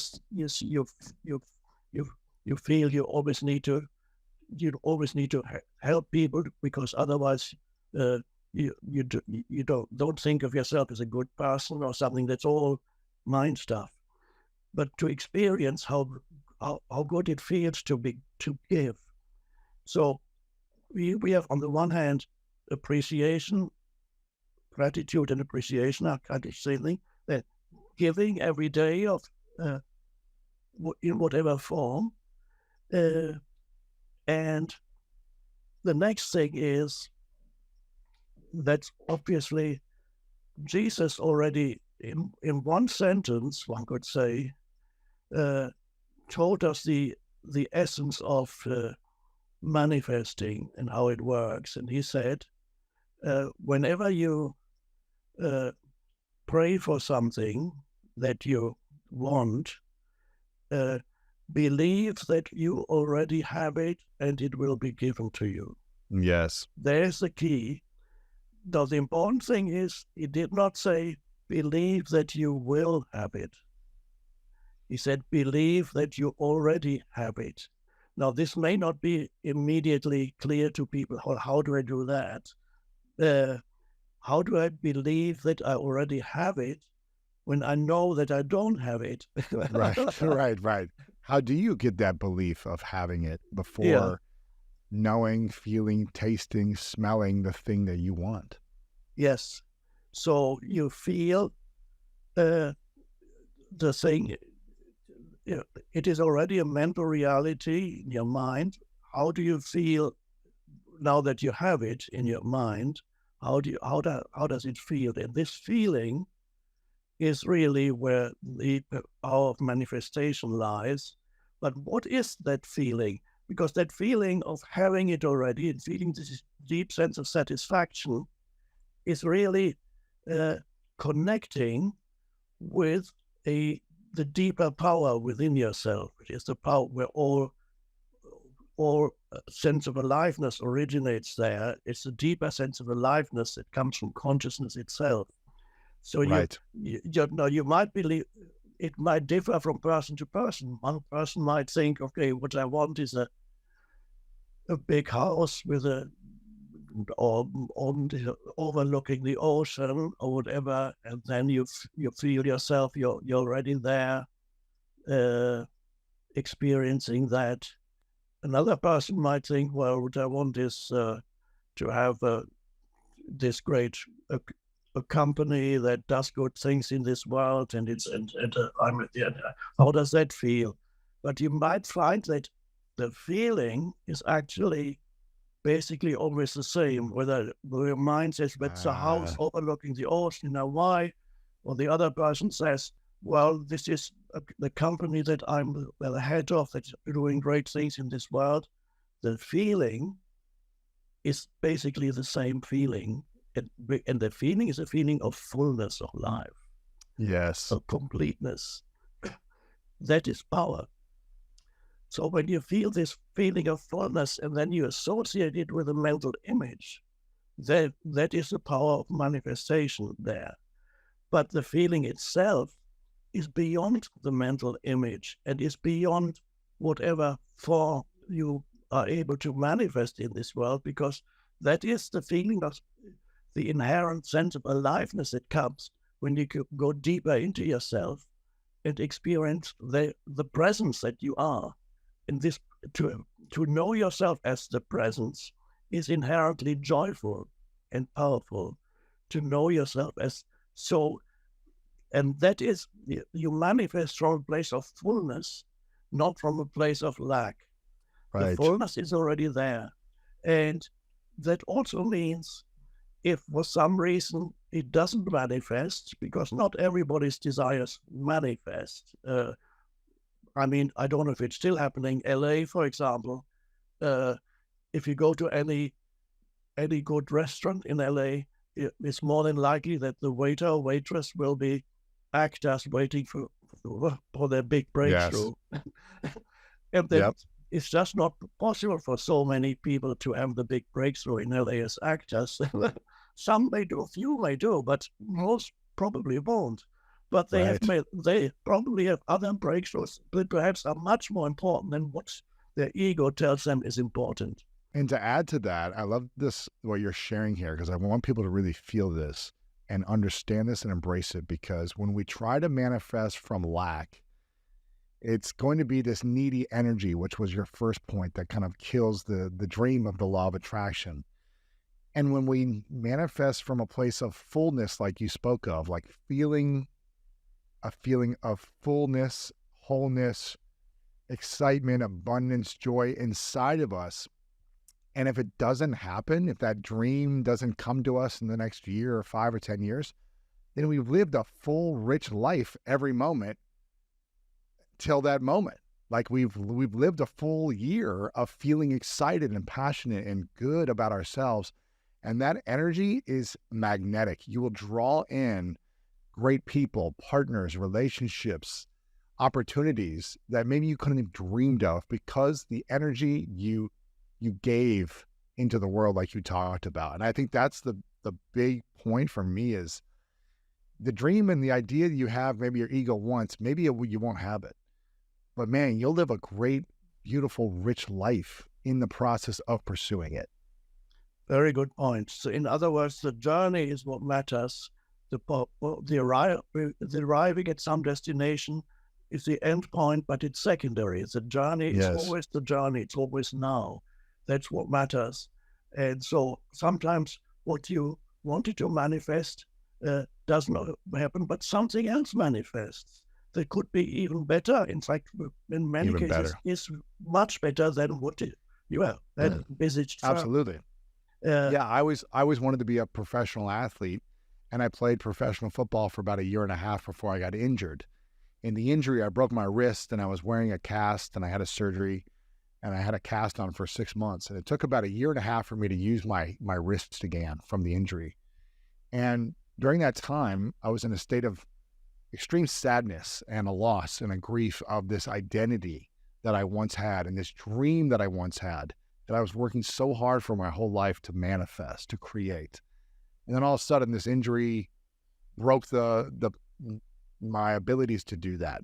Speaker 1: feel you always need to help people, because otherwise you don't think of yourself as a good person or something. That's all mind stuff. But to experience how good it feels to give. So we have, on the one hand, appreciation, gratitude and appreciation are kind of thing that giving every day of in whatever form, and the next thing is that obviously Jesus already in one sentence, one could say, told us the essence of manifesting and how it works. And he said, whenever you pray for something that you want, believe that you already have it and it will be given to you.
Speaker 3: Yes.
Speaker 1: There's the key. Now, the important thing is, he did not say, believe that you will have it. He said, believe that you already have it. Now, this may not be immediately clear to people. How do I do that? How do I believe that I already have it when I know that I don't have it?
Speaker 3: Right. How do you get that belief of having it before
Speaker 1: Yeah.
Speaker 3: knowing, feeling, tasting, smelling the thing that you want?
Speaker 1: Yes. So you feel the thing, it is already a mental reality in your mind. How do you feel now that you have it in your mind? How does it feel? And this feeling is really where the power of manifestation lies. But what is that feeling? Because that feeling of having it already and feeling this deep sense of satisfaction is really connecting with the deeper power within yourself. It is the power where all sense of aliveness originates there. It's a deeper sense of aliveness that comes from consciousness itself. So
Speaker 3: Right.
Speaker 1: you might believe, it might differ from person to person. One person might think, okay, what I want is a big house with overlooking the ocean or whatever, and then you feel yourself, you're already there, experiencing that. Another person might think, well, what I want is to have this great a company that does good things in this world, and I'm at the end. How does that feel? But you might find that the feeling is actually basically always the same, whether your mind says, but it's a house overlooking the ocean, why? Or the other person says, well, this is the company that I'm the head of, that's doing great things in this world. The feeling is basically the same feeling. And the feeling is a feeling of fullness of life.
Speaker 3: Yes.
Speaker 1: Of completeness. That is power. So when you feel this feeling of fullness and then you associate it with a mental image, that is the power of manifestation there. But the feeling itself is beyond the mental image and is beyond whatever form you are able to manifest in this world, because that is the feeling of the inherent sense of aliveness that comes when you go deeper into yourself and experience the presence that you are. And this, to know yourself as the presence, is inherently joyful and powerful. To know yourself as so, and that is, you manifest from a place of fullness, not from a place of lack.
Speaker 3: Right.
Speaker 1: The fullness is already there. And that also means, if for some reason it doesn't manifest, because not everybody's desires manifest. I mean, I don't know if it's still happening. LA, for example, if you go to any good restaurant in LA, it's more than likely that the waiter or waitress will be actors waiting for their big breakthrough. Yes. And then it's just not possible for so many people to have the big breakthrough in LA as actors. Some may do, few may do, but most probably won't. but
Speaker 3: Right.
Speaker 1: they probably have other breakthroughs that perhaps are much more important than what their ego tells them is important.
Speaker 3: And to add to that, I love this, what you're sharing here, because I want people to really feel this and understand this and embrace it. Because when we try to manifest from lack, it's going to be this needy energy, which was your first point, that kind of kills the dream of the law of attraction. And when we manifest from a place of fullness, like you spoke of, like feeling a feeling of fullness, wholeness, excitement, abundance, joy inside of us. And if it doesn't happen, if that dream doesn't come to us in the next year or 5 or 10 years, then we've lived a full, rich life every moment till that moment. Like we've lived a full year of feeling excited and passionate and good about ourselves. And that energy is magnetic. You will draw in great people, partners, relationships, opportunities that maybe you couldn't have dreamed of, because the energy you gave into the world, like you talked about. And I think that's the big point for me, is the dream and the idea that you have, maybe your ego wants, maybe you won't have it. But man, you'll live a great, beautiful, rich life in the process of pursuing it.
Speaker 1: Very good point. So in other words, the journey is what matters. The arriving at some destination is the end point, but it's secondary. The journey is
Speaker 3: Yes.
Speaker 1: always the journey. It's always now. That's what matters. And so sometimes what you wanted to manifest does not happen, but something else manifests. That could be even better. In fact, in many
Speaker 3: Even
Speaker 1: cases,
Speaker 3: better.
Speaker 1: is much better than what you had envisaged.
Speaker 3: Absolutely. Yeah, I always wanted to be a professional athlete, and I played professional football for about 1.5 years before I got injured. In the injury, I broke my wrist, and I was wearing a cast, and I had a surgery, and I had a cast on for 6 months. And it took about 1.5 years for me to use my wrist again from the injury. And during that time, I was in a state of extreme sadness and a loss and a grief of this identity that I once had, and this dream that I once had, that I was working so hard for my whole life to manifest, to create. And then all of a sudden, this injury broke my abilities to do that.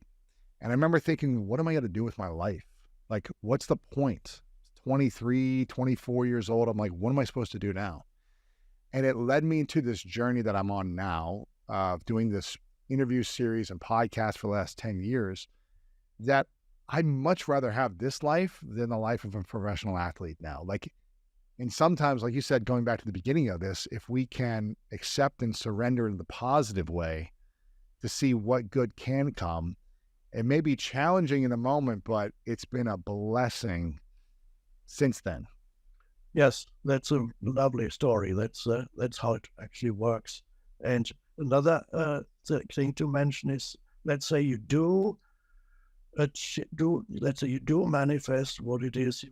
Speaker 3: And I remember thinking, what am I going to do with my life? Like, what's the point? 23, 24 years old. I'm like, what am I supposed to do now? And it led me to this journey that I'm on now, doing this interview series and podcast for the last 10 years, that I'd much rather have this life than the life of a professional athlete now. Like, and sometimes, like you said, going back to the beginning of this, if we can accept and surrender in the positive way to see what good can come, it may be challenging in the moment, but it's been a blessing since then.
Speaker 1: Yes, that's a lovely story. That's how it actually works. And another thing to mention is, let's say you do manifest what it is you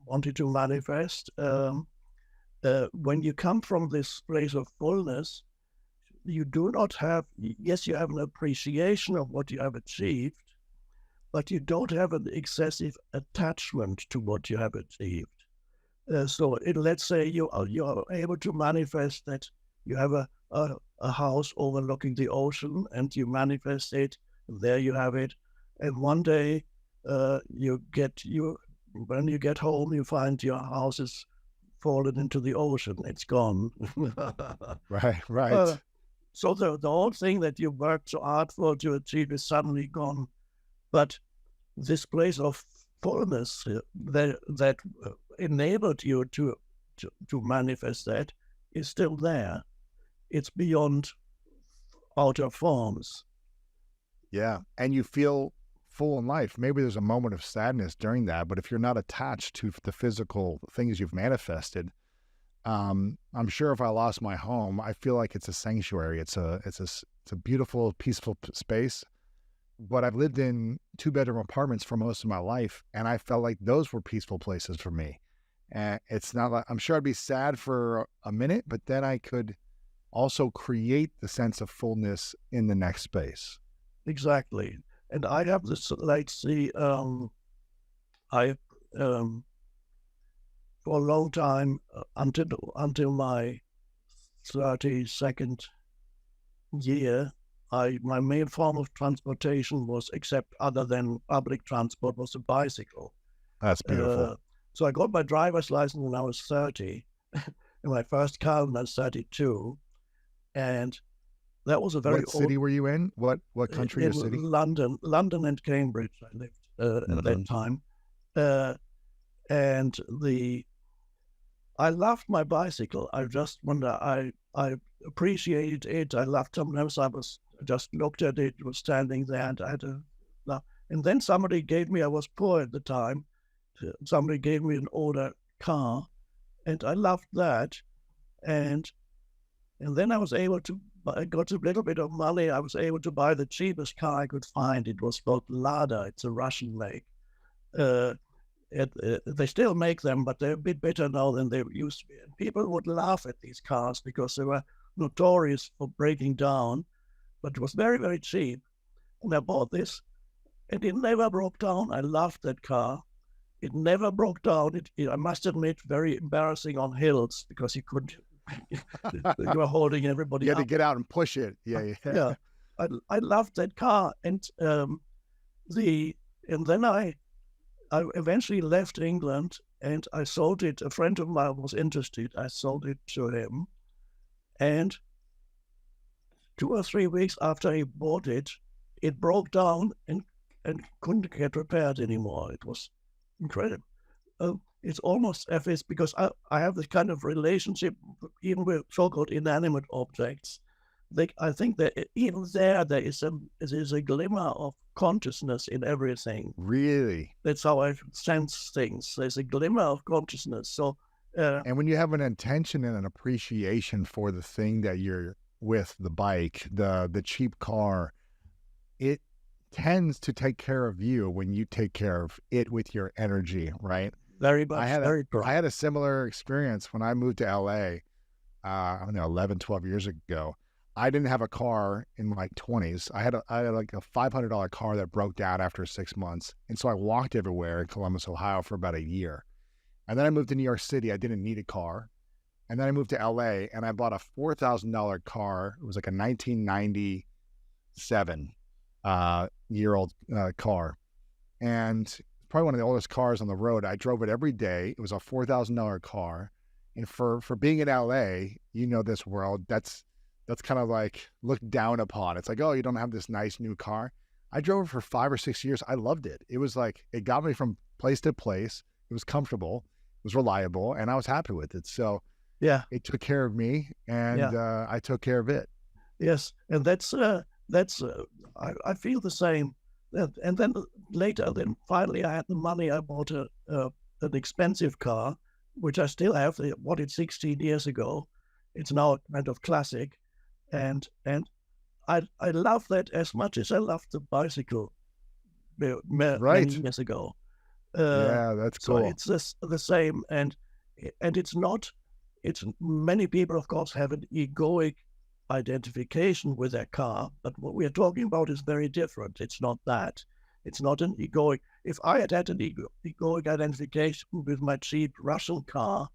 Speaker 1: wanted to manifest. When you come from this place of fullness, you do not have, yes, you have an appreciation of what you have achieved, but you don't have an excessive attachment to what you have achieved. So let's say you are able to manifest that you have a house overlooking the ocean, and you manifest it, and there you have it. And one day when you get home, you find your house is fallen into the ocean. It's gone.
Speaker 3: Right.
Speaker 1: So the whole thing that you worked so hard for to achieve is suddenly gone. But this place of fullness that enabled you to manifest that is still there. It's beyond outer forms.
Speaker 3: Yeah. And you feel full in life. Maybe there's a moment of sadness during that, but if you're not attached to the physical things you've manifested, I'm sure if I lost my home, I feel like it's a sanctuary. It's a beautiful, peaceful space. But I've lived in 2-bedroom apartments for most of my life, and I felt like those were peaceful places for me. And it's not like, I'm sure I'd be sad for a minute, but then I could also create the sense of fullness in the next space.
Speaker 1: Exactly. And I have this, let's see, for a long time, until my 32nd year, my main form of transportation was, except other than public transport, was a bicycle.
Speaker 3: That's beautiful.
Speaker 1: So I got my driver's license when I was 30, and my first car when I was 32, and that was a very
Speaker 3: What city were you in? What country or city?
Speaker 1: London and Cambridge. I lived at that time, and I loved my bicycle. I just wonder, I appreciated it. I loved sometimes I just looked at it, was standing there, and I had a love. And then somebody gave me, I was poor at the time, somebody gave me an older car, and I loved that. And then I was able to, I got a little bit of money. I was able to buy the cheapest car I could find. It was called Lada. It's a Russian make. They still make them, but they're a bit better now than they used to be. And people would laugh at these cars because they were notorious for breaking down, but it was very, very cheap. And I bought this, and it never broke down. I loved that car. It never broke down. I must admit, very embarrassing on hills because you couldn't. You were holding everybody.
Speaker 3: You had
Speaker 1: up.
Speaker 3: to get out and push it. Yeah.
Speaker 1: I loved that car, and then I eventually left England, and I sold it. A friend of mine was interested. I sold it to him, and 2 or 3 weeks after he bought it, it broke down and couldn't get repaired anymore. It was incredible. It's almost effortless because I have this kind of relationship even with so-called inanimate objects. I think that even there is a glimmer of consciousness in everything.
Speaker 3: Really?
Speaker 1: That's how I sense things. There's a glimmer of consciousness. So,
Speaker 3: and when you have an intention and an appreciation for the thing that you're with, the bike, the cheap car, it tends to take care of you when you take care of it with your energy, right?
Speaker 1: Very much.
Speaker 3: I had a similar experience when I moved to LA, I don't know, 11, 12 years ago. I didn't have a car in my 20s. I had like a $500 car that broke down after 6 months. And so I walked everywhere in Columbus, Ohio for about a year. And then I moved to New York City. I didn't need a car. And then I moved to LA and I bought a $4,000 car. It was like a 1997 year-old car. And probably one of the oldest cars on the road. I drove it every day. It was a $4,000 car. And for being in LA, you know, this world, that's kind of like looked down upon. It's like, oh, you don't have this nice new car. I drove it for 5 or 6 years. I loved it. It was like, it got me from place to place. It was comfortable. It was reliable. And I was happy with it. So
Speaker 1: yeah,
Speaker 3: it took care of me and I took care of it.
Speaker 1: Yes. And I feel the same. And then later, finally I had the money. I bought an expensive car, which I still have. I bought it 16 years ago. It's now a kind of classic. And I love that as much as I loved the bicycle many years ago.
Speaker 3: Yeah, that's cool.
Speaker 1: So it's the same, and it's not. It's many people, of course, have an egoic identification with their car, but what we are talking about is very different. It's not that. It's not an egoic. If I had an egoic identification with my cheap Russian car,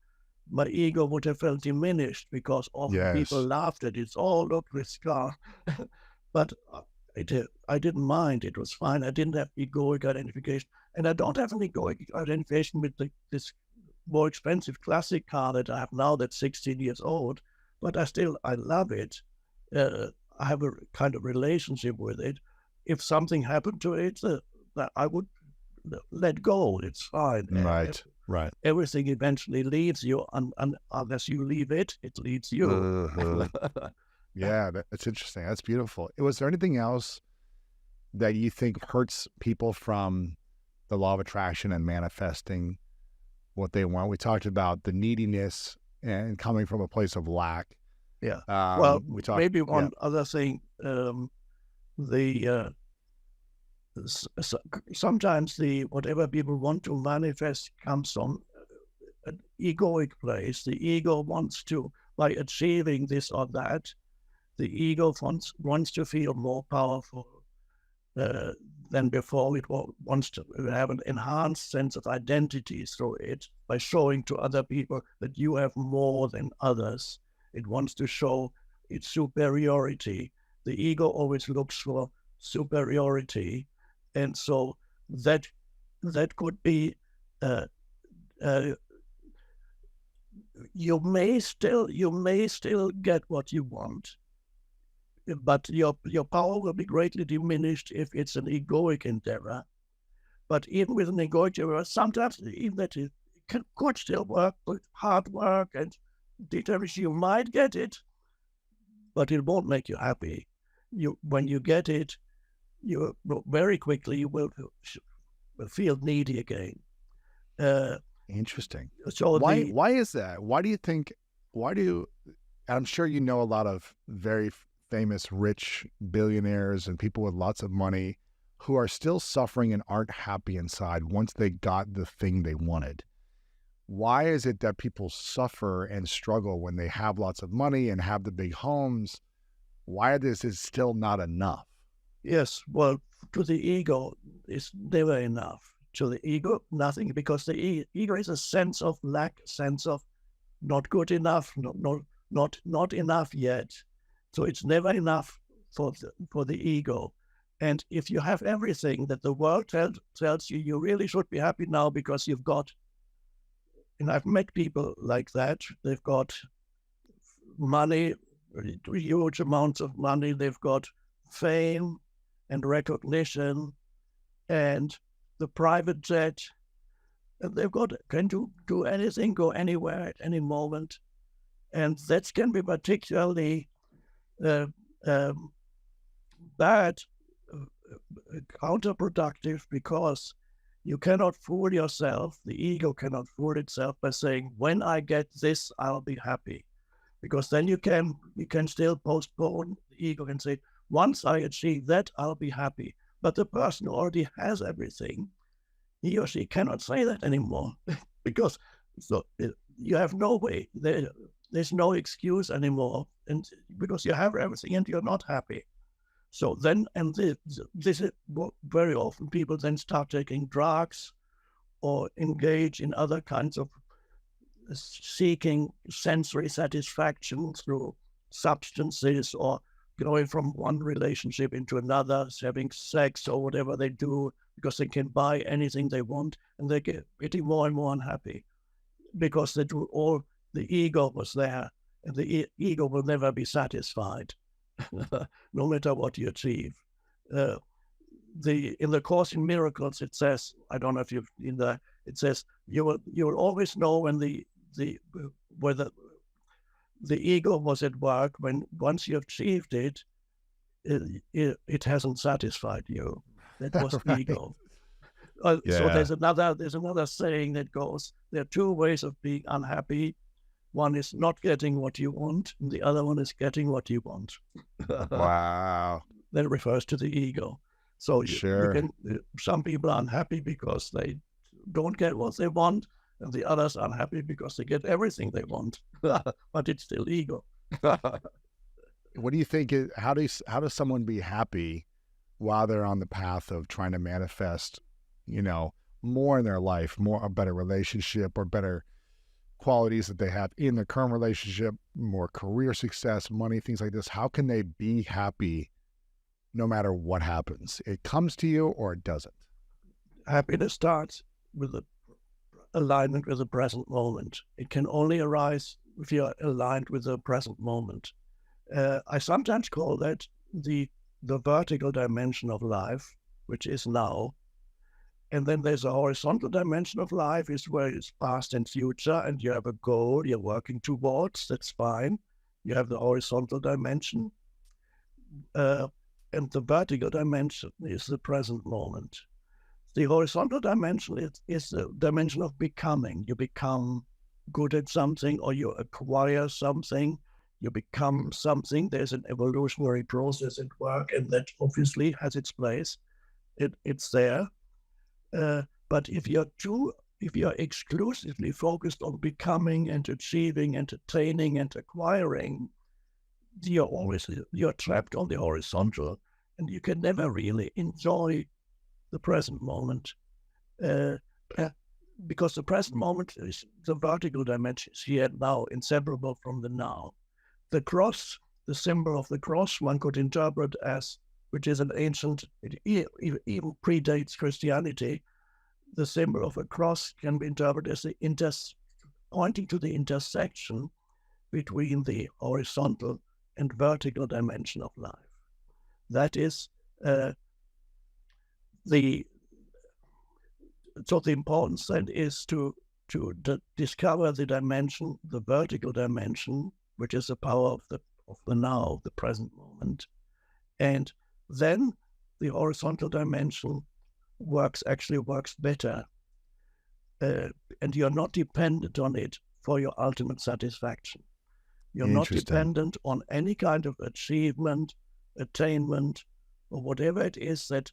Speaker 1: my ego would have felt diminished because often people laughed at it. Oh, look, this car. But I didn't mind. It was fine. I didn't have egoic identification. And I don't have an egoic identification with this more expensive classic car that I have now that's 16 years old. But I love it. I have a kind of relationship with it. If something happened to it, that I would let go. It's fine.
Speaker 3: Right.
Speaker 1: Everything eventually leaves you, and unless you leave it, it leaves you.
Speaker 3: Yeah, that's interesting. That's beautiful. Was there anything else that you think hurts people from the law of attraction and manifesting what they want? We talked about the neediness and coming from a place of lack.
Speaker 1: Yeah.
Speaker 3: Maybe
Speaker 1: one other thing. Sometimes whatever people want to manifest comes from an egoic place. The ego wants to, by achieving this or that, the ego wants to feel more powerful than before. It wants to have an enhanced sense of identity through it by showing to other people that you have more than others. It wants to show its superiority. The ego always looks for superiority, and so that could be you may still get what you want, but your power will be greatly diminished if it's an egoic endeavor. But even with an egoic endeavor, sometimes even that it could still work with hard work and determination. You might get it, but it won't make you happy. When you get it, you very quickly you will feel needy again.
Speaker 3: Interesting.
Speaker 1: So
Speaker 3: why is that? Why do you think? I'm sure you know a lot of very famous rich billionaires and people with lots of money who are still suffering and aren't happy inside once they got the thing they wanted. Why is it that people suffer and struggle when they have lots of money and have the big homes? Why this is still not enough?
Speaker 1: Yes, well, to the ego, it's never enough. To the ego, nothing, because the ego is a sense of lack, sense of not good enough, not enough yet. So it's never enough for the ego. And if you have everything that the world tells you, you really should be happy now because you've got, and I've met people like that, they've got money, huge amounts of money, they've got fame and recognition and the private jet, and they've got, can do anything, go anywhere at any moment. And that can be particularly bad, counterproductive, because you cannot fool yourself. The ego cannot fool itself by saying, when I get this, I'll be happy. Because then you can still postpone. The ego can say, once I achieve that, I'll be happy. But the person who already has everything, he or she cannot say that anymore because you have no way. There's no excuse anymore, and because you have everything and you're not happy. So then, and this is very often people then start taking drugs or engage in other kinds of seeking sensory satisfaction through substances, or going from one relationship into another, having sex or whatever they do, because they can buy anything they want, and they get getting more and more unhappy because they do all. The ego was there, and the ego will never be satisfied, no matter what you achieve. In the Course in Miracles, it says, I don't know if you've in there, it says you will always know when whether the ego was at work when once you have achieved it, it hasn't satisfied you. That was
Speaker 3: Right.
Speaker 1: ego.
Speaker 3: Yeah.
Speaker 1: So there's another saying that goes, there are two ways of being unhappy. One is not getting what you want, and the other one is getting what you want.
Speaker 3: Wow.
Speaker 1: That refers to the ego. So
Speaker 3: Sure.
Speaker 1: some people are unhappy because they don't get what they want, and the others are unhappy because they get everything they want. But it's still ego.
Speaker 3: What do you think? How does someone be happy while they're on the path of trying to manifest, more in their life, a better relationship or better qualities that they have in their current relationship, more career success, money, things like this? How can they be happy no matter what happens? It comes to you or it doesn't?
Speaker 1: Happiness starts with the alignment with the present moment. It can only arise if you're aligned with the present moment. I sometimes call that the vertical dimension of life, which is now. And then there's a horizontal dimension of life, is where it's past and future, and you have a goal you're working towards. That's fine. You have the horizontal dimension. And the vertical dimension is the present moment. The horizontal dimension is the dimension of becoming. You become good at something, or you acquire something. You become something. There's an evolutionary process at work, and that obviously has its place. It's there. But if you're exclusively focused on becoming and achieving and attaining and acquiring, you're trapped on the horizontal, and you can never really enjoy the present moment, because the present moment is the vertical dimension, is here now, inseparable from the now. The cross the symbol of the cross one could interpret as, which is an ancient, it even predates Christianity. The symbol of a cross can be interpreted as pointing to the intersection between the horizontal and vertical dimension of life. That is the importance then is to discover the dimension, the vertical dimension, which is the power of the now, the present moment, and then the horizontal dimension works better, and you're not dependent on it for your ultimate satisfaction. You're not dependent on any kind of achievement, attainment, or whatever it is that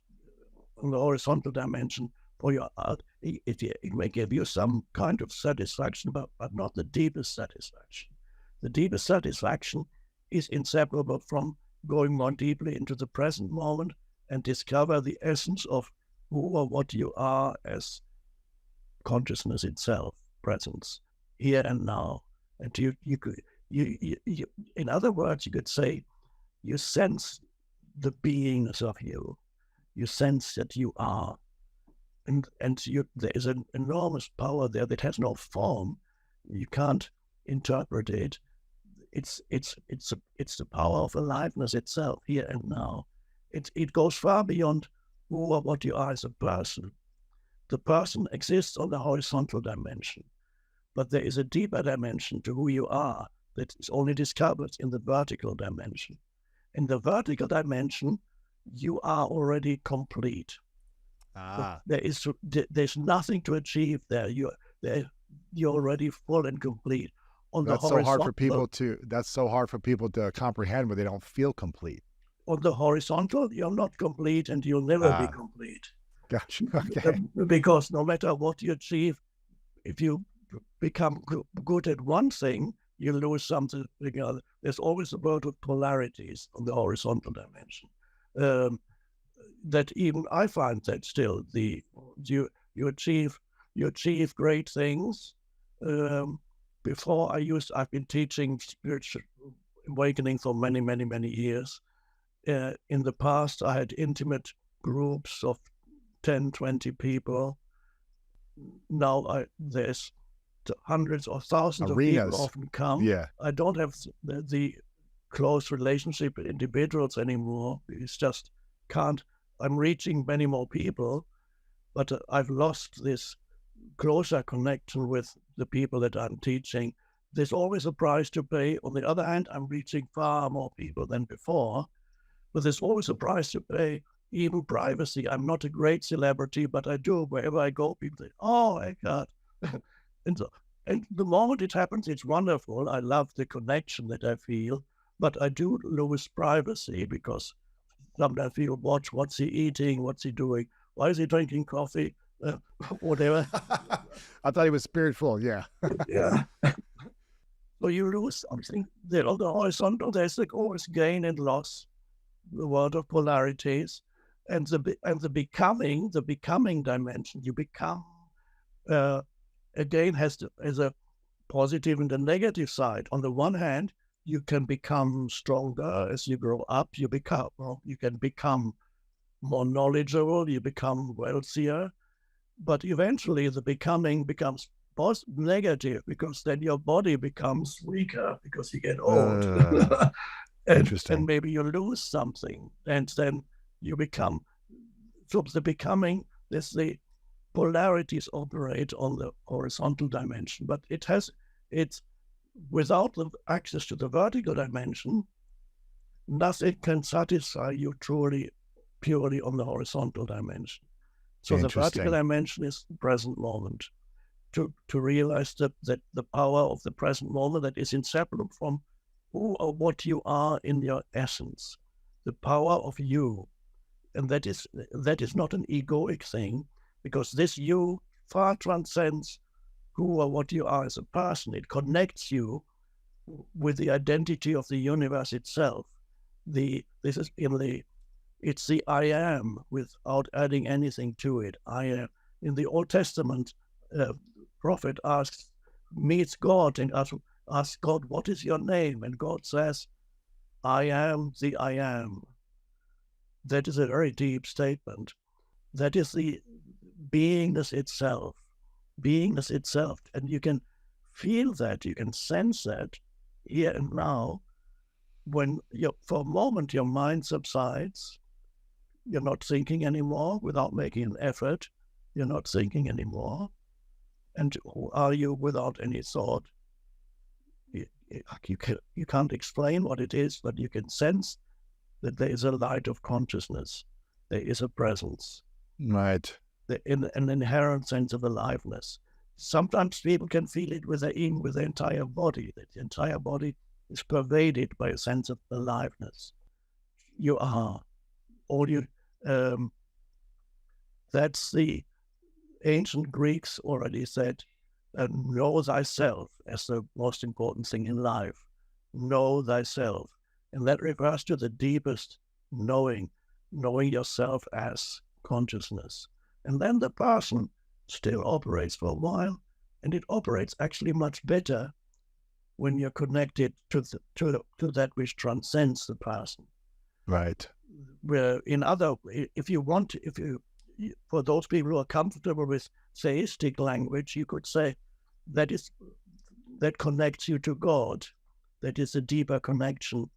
Speaker 1: on the horizontal dimension for your art. It may give you some kind of satisfaction, but not the deepest satisfaction. The deepest satisfaction is inseparable from going more deeply into the present moment and discover the essence of who or what you are as consciousness itself, presence, here and now. And you in other words, you could say, you sense the beingness of you. You sense that you are, and there is an enormous power there that has no form. You can't interpret it. It's the power of aliveness itself, here and now. It goes far beyond who or what you are as a person. The person exists on the horizontal dimension, but there is a deeper dimension to who you are that is only discovered in the vertical dimension. In the vertical dimension, you are already complete. There's nothing to achieve there. You're already full and complete.
Speaker 3: That's so hard for people to comprehend when they don't feel complete.
Speaker 1: On the horizontal, you're not complete, and you'll never be complete.
Speaker 3: Gotcha. Okay.
Speaker 1: Because no matter what you achieve, if you become good at one thing, you lose something. There's always a world of polarities on the horizontal dimension. That even I find that still you achieve great things. Before I've been teaching spiritual awakening for many years. In the past, I had intimate groups of 10, 20 people. Now there's hundreds or thousands
Speaker 3: Arenas.
Speaker 1: of people often come.
Speaker 3: Yeah.
Speaker 1: I don't have the close relationship with individuals anymore. It's just can't. I'm reaching many more people, but I've lost this closer connection with the people that I'm teaching. There's always a price to pay. On the other hand, I'm reaching far more people than before, but there's always a price to pay, even privacy. I'm not a great celebrity, but I do. Wherever I go, people say, "Oh, Eckhart." And the moment it happens, it's wonderful. I love the connection that I feel, but I do lose privacy because sometimes people watch, what's he eating, what's he doing, why is he drinking coffee, whatever.
Speaker 3: I thought he was spiritual, yeah.
Speaker 1: Yeah. So you lose something. On the horizontal, there's always gain and loss, the world of polarities, and the becoming dimension. You become, again, has a positive and a negative side. On the one hand, you can become stronger as you grow up. You can become more knowledgeable. You become wealthier, but eventually the becoming becomes negative because then your body becomes weaker because you get old.
Speaker 3: Interesting.
Speaker 1: And maybe you lose something, and then you become. So the becoming, the polarities operate on the horizontal dimension, but it's without the access to the vertical dimension, nothing can satisfy you truly, purely on the horizontal dimension. So the vertical dimension is the present moment. To realize that the power of the present moment that is inseparable from who or what you are in your essence, the power of you, and that is not an egoic thing, because this you far transcends who or what you are as a person. It connects you with the identity of the universe itself. It's the I am without adding anything to it. I am. In the Old Testament, prophet meets God and asks God, "What is your name?" And God says, I am the I am. That is a very deep statement. That is the beingness itself. Beingness itself. And you can feel that, you can sense that here and now. When for a moment your mind subsides, you're not thinking anymore without making an effort. You're not thinking anymore. And who are you without any thought? You can't explain what it is, but you can sense that there is a light of consciousness. There is a presence.
Speaker 3: Right.
Speaker 1: An inherent sense of aliveness. Sometimes people can feel it with the entire body, that the entire body is pervaded by a sense of aliveness. You are. All you, that's the ancient Greeks already said, know thyself as the most important thing in life. Know thyself. And that refers to the deepest knowing yourself as consciousness. And then the person still operates for a while, and it operates actually much better when you're connected to that which transcends the person.
Speaker 3: Right.
Speaker 1: Where for those people who are comfortable with theistic language, you could say that connects you to God. That is a deeper connection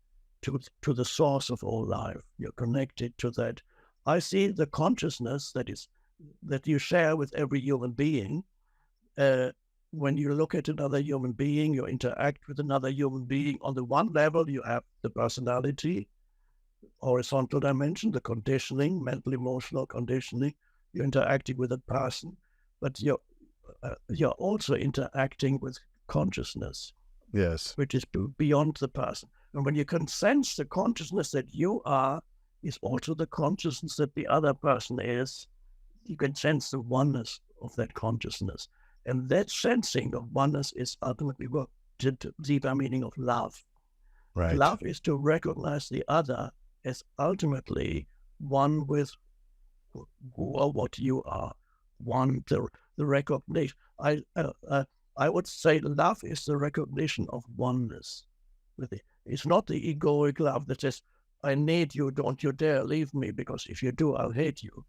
Speaker 1: to the source of all life. You're connected to that. I see the consciousness that you share with every human being. When you look at another human being, you interact with another human being. On the one level, you have the personality, horizontal dimension, the conditioning, mental, emotional conditioning. You're interacting with a person, but you're also interacting with consciousness.
Speaker 3: Yes.
Speaker 1: Which is beyond the person. And when you can sense the consciousness that you are is also the consciousness that the other person is, you can sense the oneness of that consciousness. And that sensing of oneness is ultimately the deeper meaning of love.
Speaker 3: Right.
Speaker 1: Love is to recognize the other as ultimately one with who or what you are. One, the recognition. I would say love is the recognition of oneness. It's not the egoic love that says, I need you, don't you dare leave me, because if you do, I'll hate you.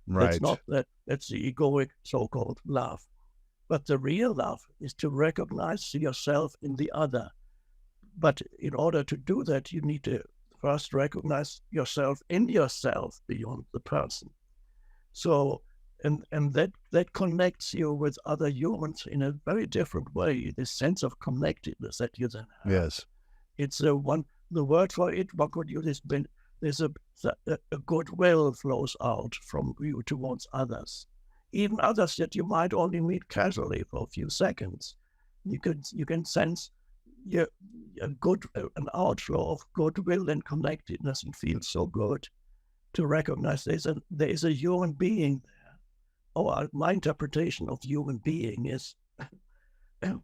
Speaker 3: Right.
Speaker 1: That's not that. That's the egoic so-called love. But the real love is to recognize yourself in the other. But in order to do that, you need to first recognize yourself in yourself beyond the person. So, and that connects you with other humans in a very different way. This sense of connectedness that you then have.
Speaker 3: Yes.
Speaker 1: It's the word for it. One could use this. There's a goodwill flows out from you towards others, even others that you might only meet casually for a few seconds. You can sense an outflow of goodwill and connectedness, and feel so good to recognize there is a human being there. My interpretation of human being is the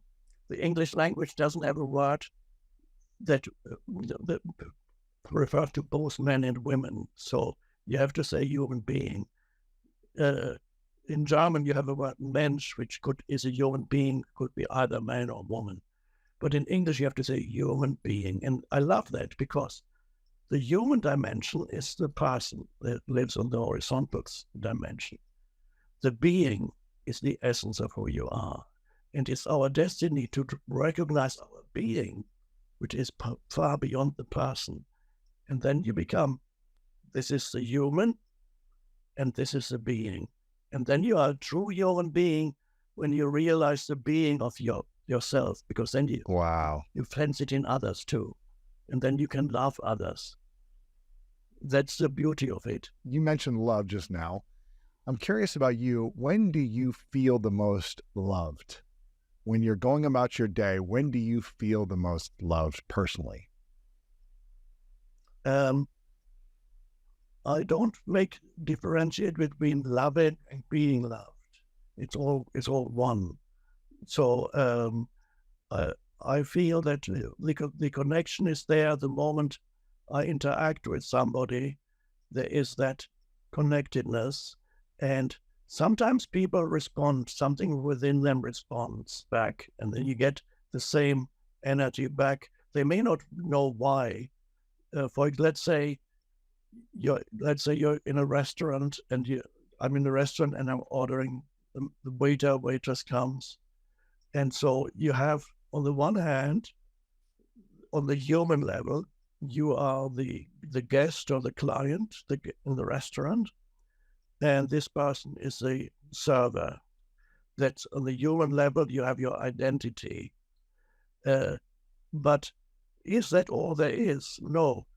Speaker 1: English language doesn't have a word that refers to both men and women. So you have to say human being. In German, you have a word Mensch, which is a human being, could be either man or woman. But in English, you have to say human being. And I love that because the human dimension is the person that lives on the horizontal dimension. The being is the essence of who you are. And it's our destiny to recognize our being, which is far beyond the person. And then you become, this is the human, and this is the being. And then you are a true human being when you realize the being of yourself, because then you sense it in others too. And then you can love others. That's the beauty of it.
Speaker 3: You mentioned love just now. I'm curious about you. When do you feel the most loved? When you're going about your day, when do you feel the most loved personally?
Speaker 1: I don't differentiate between loving and being loved. It's all one. So I feel that the connection is there the moment I interact with somebody. There is that connectedness, and sometimes people respond, something within them responds back, and then you get the same energy back. They may not know why, let's say you're in a restaurant and I'm in a restaurant and I'm ordering. The waiter, waitress comes, and so you have, on the one hand, on the human level, you are the guest or the client in the restaurant, and this person is the server. That's on the human level. You have your identity, but is that all there is? No,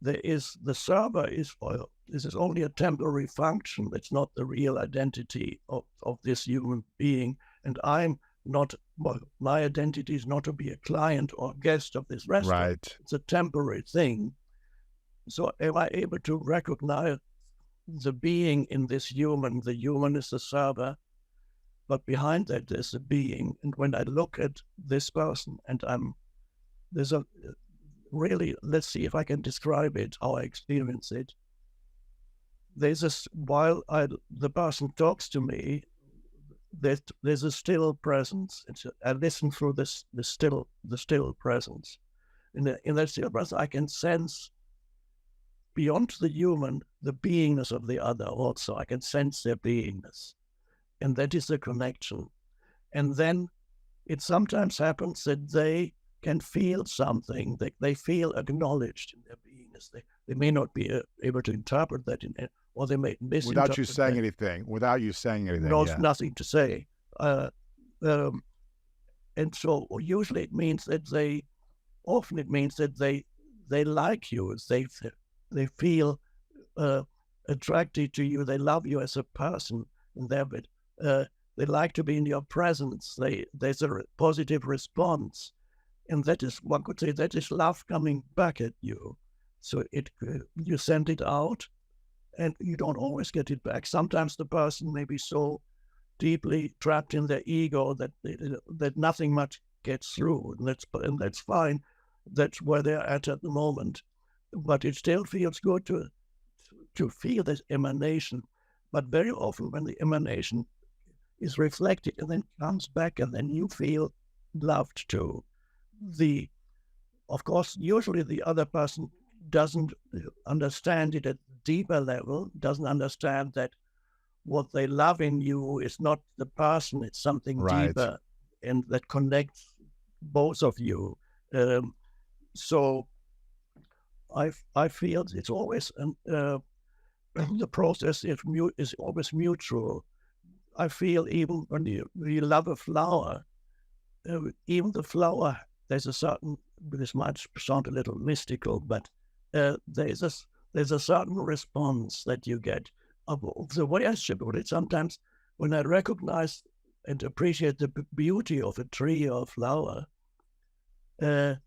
Speaker 1: there is. The server is, well, this is only a temporary function. It's not the real identity of this human being, and I'm not. Well, my identity is not to be a client or guest of this restaurant.
Speaker 3: Right.
Speaker 1: It's a temporary thing. So am I able to recognize the being in this human? The human is the server, but behind that there's a being. And when I look at this person and there's a really, let's see if I can describe it, how I experience it. There's this, while the person talks to me, there's a still presence. I listen through the still presence. In that still presence, I can sense beyond the human, the beingness of the other also. I can sense their beingness. And that is the connection. And then it sometimes happens that they can feel something. They feel acknowledged in their beingness. They may not be able to interpret that, or they may misinterpret
Speaker 3: without you saying anything. Without you saying anything.
Speaker 1: Nothing to say. And so usually it means that they like you. They feel attracted to you. They love you as a person, and they like to be in your presence. There's a positive response. And that is, one could say, that is love coming back at you. So you send it out, and you don't always get it back. Sometimes the person may be so deeply trapped in their ego that nothing much gets through, and that's fine. That's where they're at the moment. But it still feels good to feel this emanation. But very often, when the emanation is reflected and then comes back, and then you feel loved too. Of course, usually the other person doesn't understand it at deeper level, doesn't understand that what they love in you is not the person, it's something deeper, and that connects both of you. So I feel it's always the process is always mutual. I feel even when you love a flower, even the flower, there's a certain, this might sound a little mystical, but there's a certain response that you get. The way I should put it, sometimes when I recognize and appreciate the beauty of a tree or a flower, this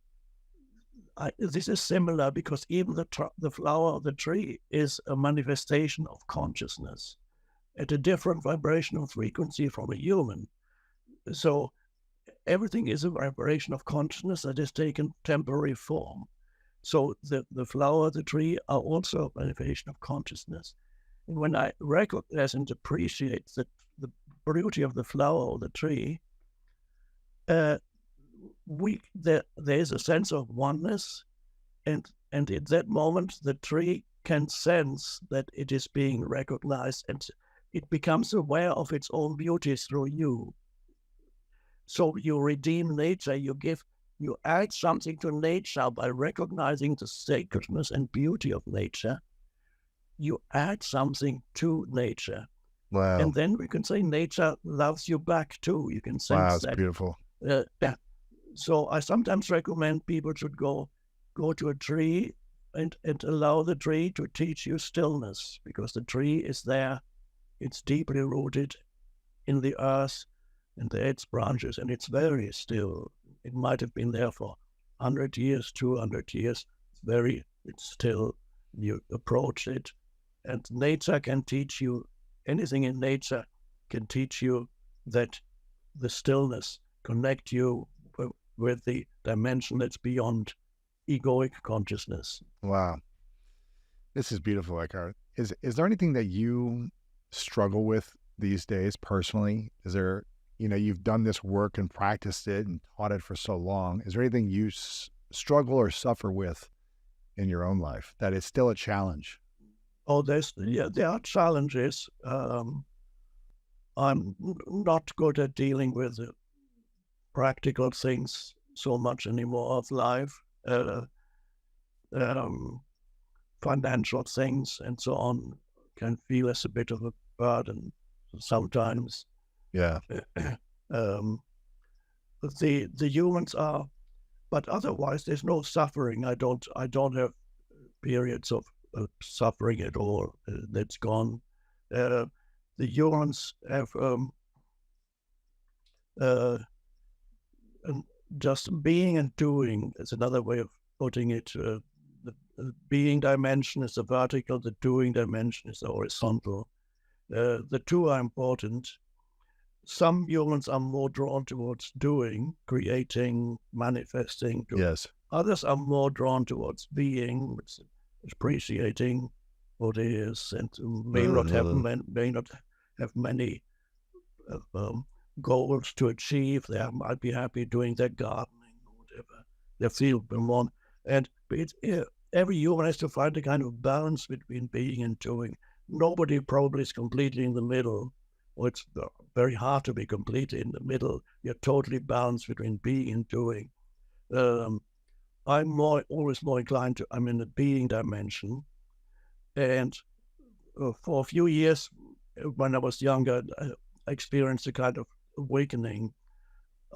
Speaker 1: is similar, because even the flower of the tree is a manifestation of consciousness at a different vibrational frequency from a human. So everything is a vibration of consciousness that is taken temporary form. So the flower, the tree are also a manifestation of consciousness. And when I recognize and appreciate the beauty of the flower or the tree, there is a sense of oneness, and at that moment the tree can sense that it is being recognized, and it becomes aware of its own beauty through you. So you redeem nature, you add something to nature by recognizing the sacredness and beauty of nature. You add something to nature.
Speaker 3: Wow.
Speaker 1: And then we can say nature loves you back too. You can sense
Speaker 3: wow, that's
Speaker 1: that.
Speaker 3: Beautiful.
Speaker 1: So I sometimes recommend people should go to a tree and allow the tree to teach you stillness, because the tree is there. It's deeply rooted in the earth and its branches, and it's very still. It might have been there for 100 years, 200 years. It's still. You approach it, and nature can teach you, anything in nature can teach you that the stillness, connect you with the dimension that's beyond egoic consciousness.
Speaker 3: Wow. This is beautiful, Eckhart. Is there anything that you struggle with these days personally? Is there, you've done this work and practiced it and taught it for so long. Is there anything you struggle or suffer with in your own life that is still a challenge?
Speaker 1: Oh, there are challenges. I'm not good at dealing with practical things so much anymore of life, um, financial things and so on can feel as a bit of a burden sometimes.
Speaker 3: Yeah.
Speaker 1: um, the humans are, but otherwise there's no suffering. I don't have periods of suffering at all. That's gone. The humans have uh, just being and doing is another way of putting it. The being dimension is the vertical, the doing dimension is the horizontal. The two are important. Some humans are more drawn towards doing, creating, manifesting.
Speaker 3: Yes.
Speaker 1: Others are more drawn towards being, appreciating what is, and may not have many goals to achieve. They might be happy doing their gardening or whatever they feel they want. And every human has to find a kind of balance between being and doing. Nobody probably is completely in the middle, or it's very hard to be completely in the middle. You're totally balanced between being and doing. I'm always more inclined to, I'm in the being dimension. And for a few years, when I was younger, I experienced a kind of awakening.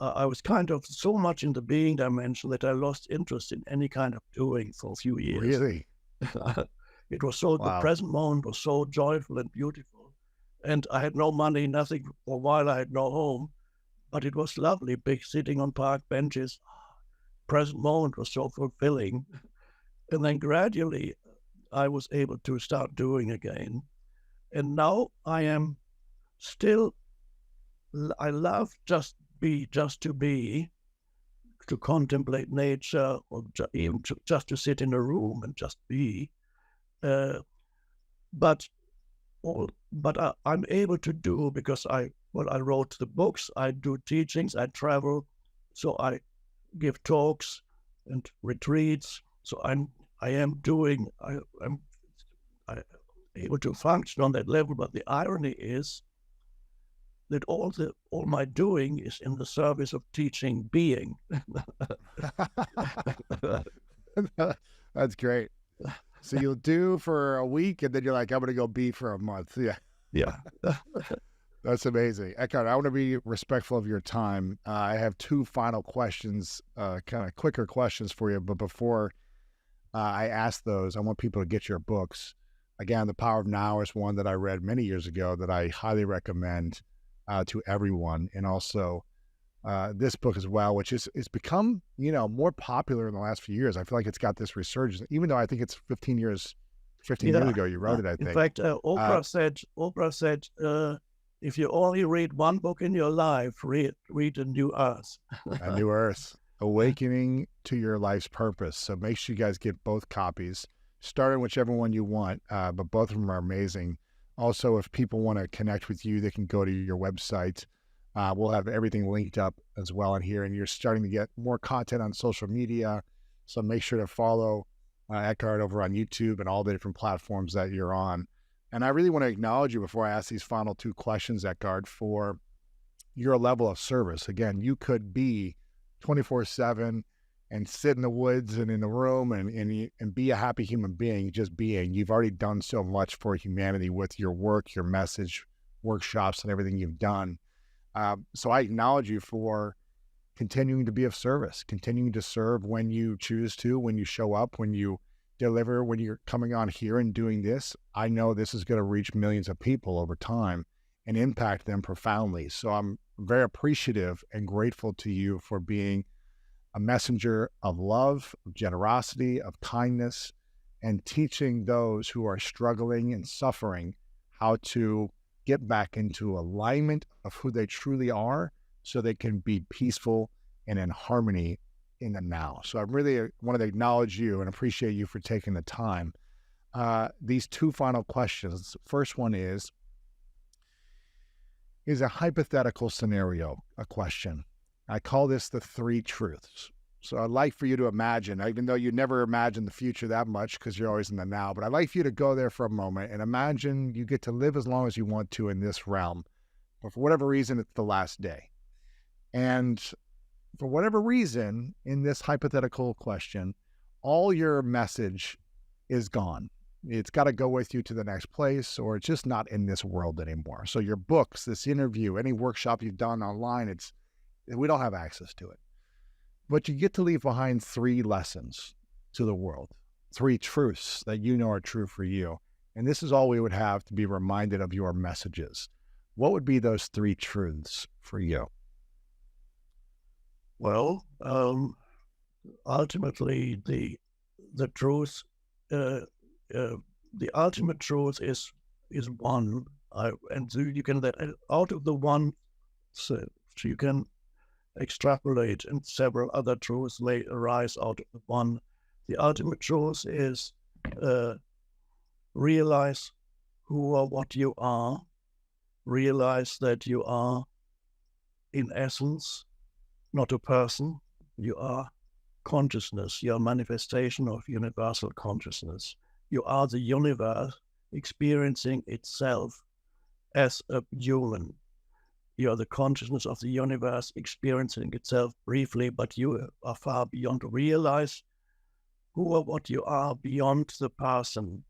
Speaker 1: I was kind of so much in the being dimension that I lost interest in any kind of doing for a few years.
Speaker 3: Really?
Speaker 1: It was so, the present moment was so joyful and beautiful. And I had no money, nothing. For a while, I had no home, but it was lovely, sitting on park benches. Present moment was so fulfilling. And then gradually, I was able to start doing again. And now I am still, I love just to be, to contemplate nature, or even just to sit in a room and just be. But I'm able to do, because I wrote the books, I do teachings, I travel, so I give talks and retreats. So I'm able to function on that level. But the irony is that all my doing is in the service of teaching being.
Speaker 3: That's great. So you'll do for a week, and then you're like, I'm going to go be for a month. Yeah.
Speaker 1: Yeah.
Speaker 3: That's amazing. Eckhart, I want to be respectful of your time. I have two final questions, kind of quicker questions for you. But before I ask those, I want people to get your books. Again, The Power of Now is one that I read many years ago that I highly recommend to everyone. And also this book as well, which is become, more popular in the last few years. I feel like it's got this resurgence, even though I think it's 15 years ago you wrote it, I think.
Speaker 1: In fact, Oprah said, if you only read one book in your life, read A New Earth.
Speaker 3: A New Earth, Awakening to Your Life's Purpose. So make sure you guys get both copies. Start on whichever one you want, but both of them are amazing. Also, if people want to connect with you, they can go to your website. We'll have everything linked up as well in here, and you're starting to get more content on social media. So make sure to follow Eckhart over on YouTube and all the different platforms that you're on. And I really want to acknowledge you before I ask these final two questions, Eckhart, for your level of service. Again, you could be 24/7 and sit in the woods and in the room and be a happy human being, just being. You've already done so much for humanity with your work, your message, workshops, and everything you've done. So I acknowledge you for continuing to be of service, continuing to serve when you choose to, when you show up, when you deliver, when you're coming on here and doing this. I know this is going to reach millions of people over time and impact them profoundly. So I'm very appreciative and grateful to you for being a messenger of love, of generosity, of kindness, and teaching those who are struggling and suffering how to get back into alignment of who they truly are so they can be peaceful and in harmony in the now. So I really want to acknowledge you and appreciate you for taking the time. These two final questions. First one is a hypothetical scenario, a question. I call this the three truths. So I'd like for you to imagine, even though you never imagine the future that much because you're always in the now, but I'd like for you to go there for a moment and imagine you get to live as long as you want to in this realm. But for whatever reason, it's the last day. And for whatever reason, in this hypothetical question, all your message is gone. It's got to go with you to the next place, or it's just not in this world anymore. So your books, this interview, any workshop you've done online, we don't have access to it. But you get to leave behind 3 lessons to the world, 3 truths that you know are true for you. And this is all we would have to be reminded of your messages. What would be those 3 truths for you?
Speaker 1: Well, ultimately, the truth, the ultimate truth is one, and so you can out of the one, so you can extrapolate, and several other truths may arise out of the one. The ultimate truth is realize who or what you are. Realize that you are, in essence, not a person. You are consciousness. You are a manifestation of universal consciousness. You are the universe experiencing itself as a human. You are the consciousness of the universe experiencing itself briefly, but you are far beyond. Realize who or what you are beyond the person.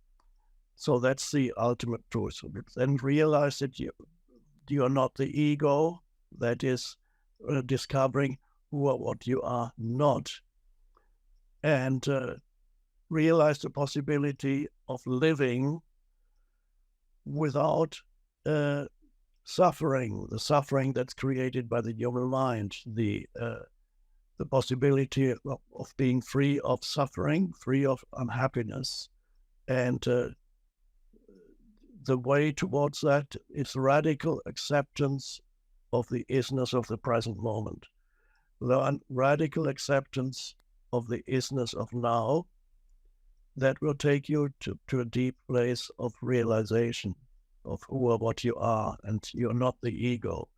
Speaker 1: So that's the ultimate truth. Then realize that you are not the ego, that is discovering who or what you are not. And realize the possibility of living without suffering, the suffering that's created by the human mind, the possibility of being free of suffering, free of unhappiness. And the way towards that is radical acceptance of the isness of the present moment. The radical acceptance of the isness of now, that will take you to a deep place of realization of who or what you are, and you're not the ego.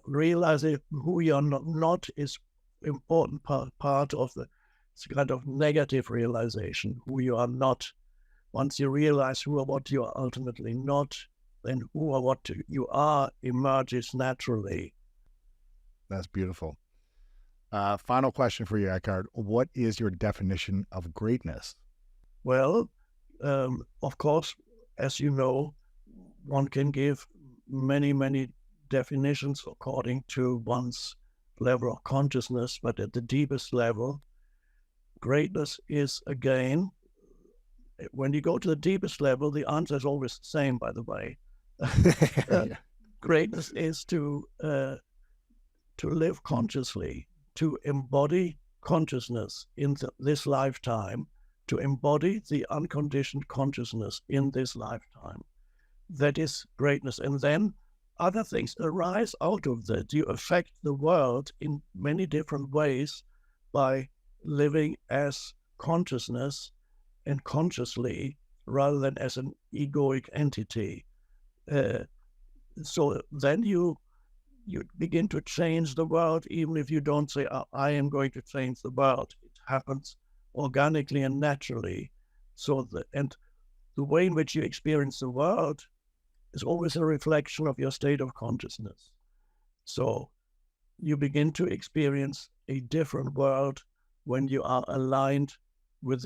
Speaker 1: Realizing who you're not is important part of it's kind of negative realization, who you are not. Once you realize who or what you are ultimately not, then who or what you are emerges naturally.
Speaker 3: That's beautiful. Final question for you, Eckhart. What is your definition of greatness?
Speaker 1: Well, of course, as you know, one can give many, many definitions according to one's level of consciousness, but at the deepest level, greatness is, again, when you go to the deepest level, the answer is always the same, by the way.
Speaker 3: Yeah.
Speaker 1: Greatness is to live consciously, to embody consciousness in this lifetime, to embody the unconditioned consciousness in this lifetime. That is greatness. And then other things arise out of that. You affect the world in many different ways by living as consciousness and consciously rather than as an egoic entity. So then you begin to change the world, even if you don't say, I am going to change the world. It happens organically and naturally. So the way in which you experience the world is always a reflection of your state of consciousness. So you begin to experience a different world when you are aligned with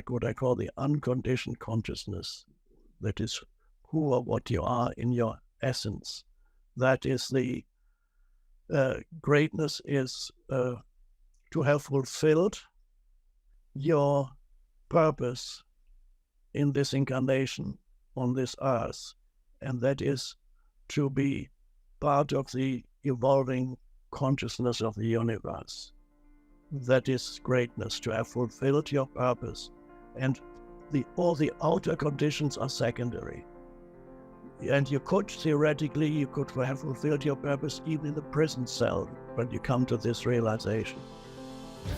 Speaker 1: what I call the unconditioned consciousness. That is who or what you are in your essence. That is the greatness is to have fulfilled your purpose in this incarnation on this earth, and that is to be part of the evolving consciousness of the universe. That is greatness, to have fulfilled your purpose, and all the outer conditions are secondary. And you could theoretically, have fulfilled your purpose even in the prison cell when you come to this realization.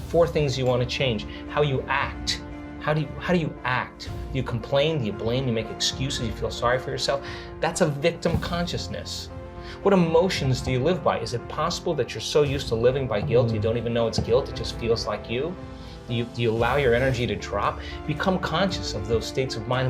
Speaker 4: 4 things you want to change: how you act. How do you act? Do you complain? Do you blame? Do you make excuses? Do you feel sorry for yourself? That's a victim consciousness. What emotions do you live by? Is it possible that you're so used to living by guilt, you don't even know it's guilt, it just feels like you? Do you allow your energy to drop? Become conscious of those states of mind.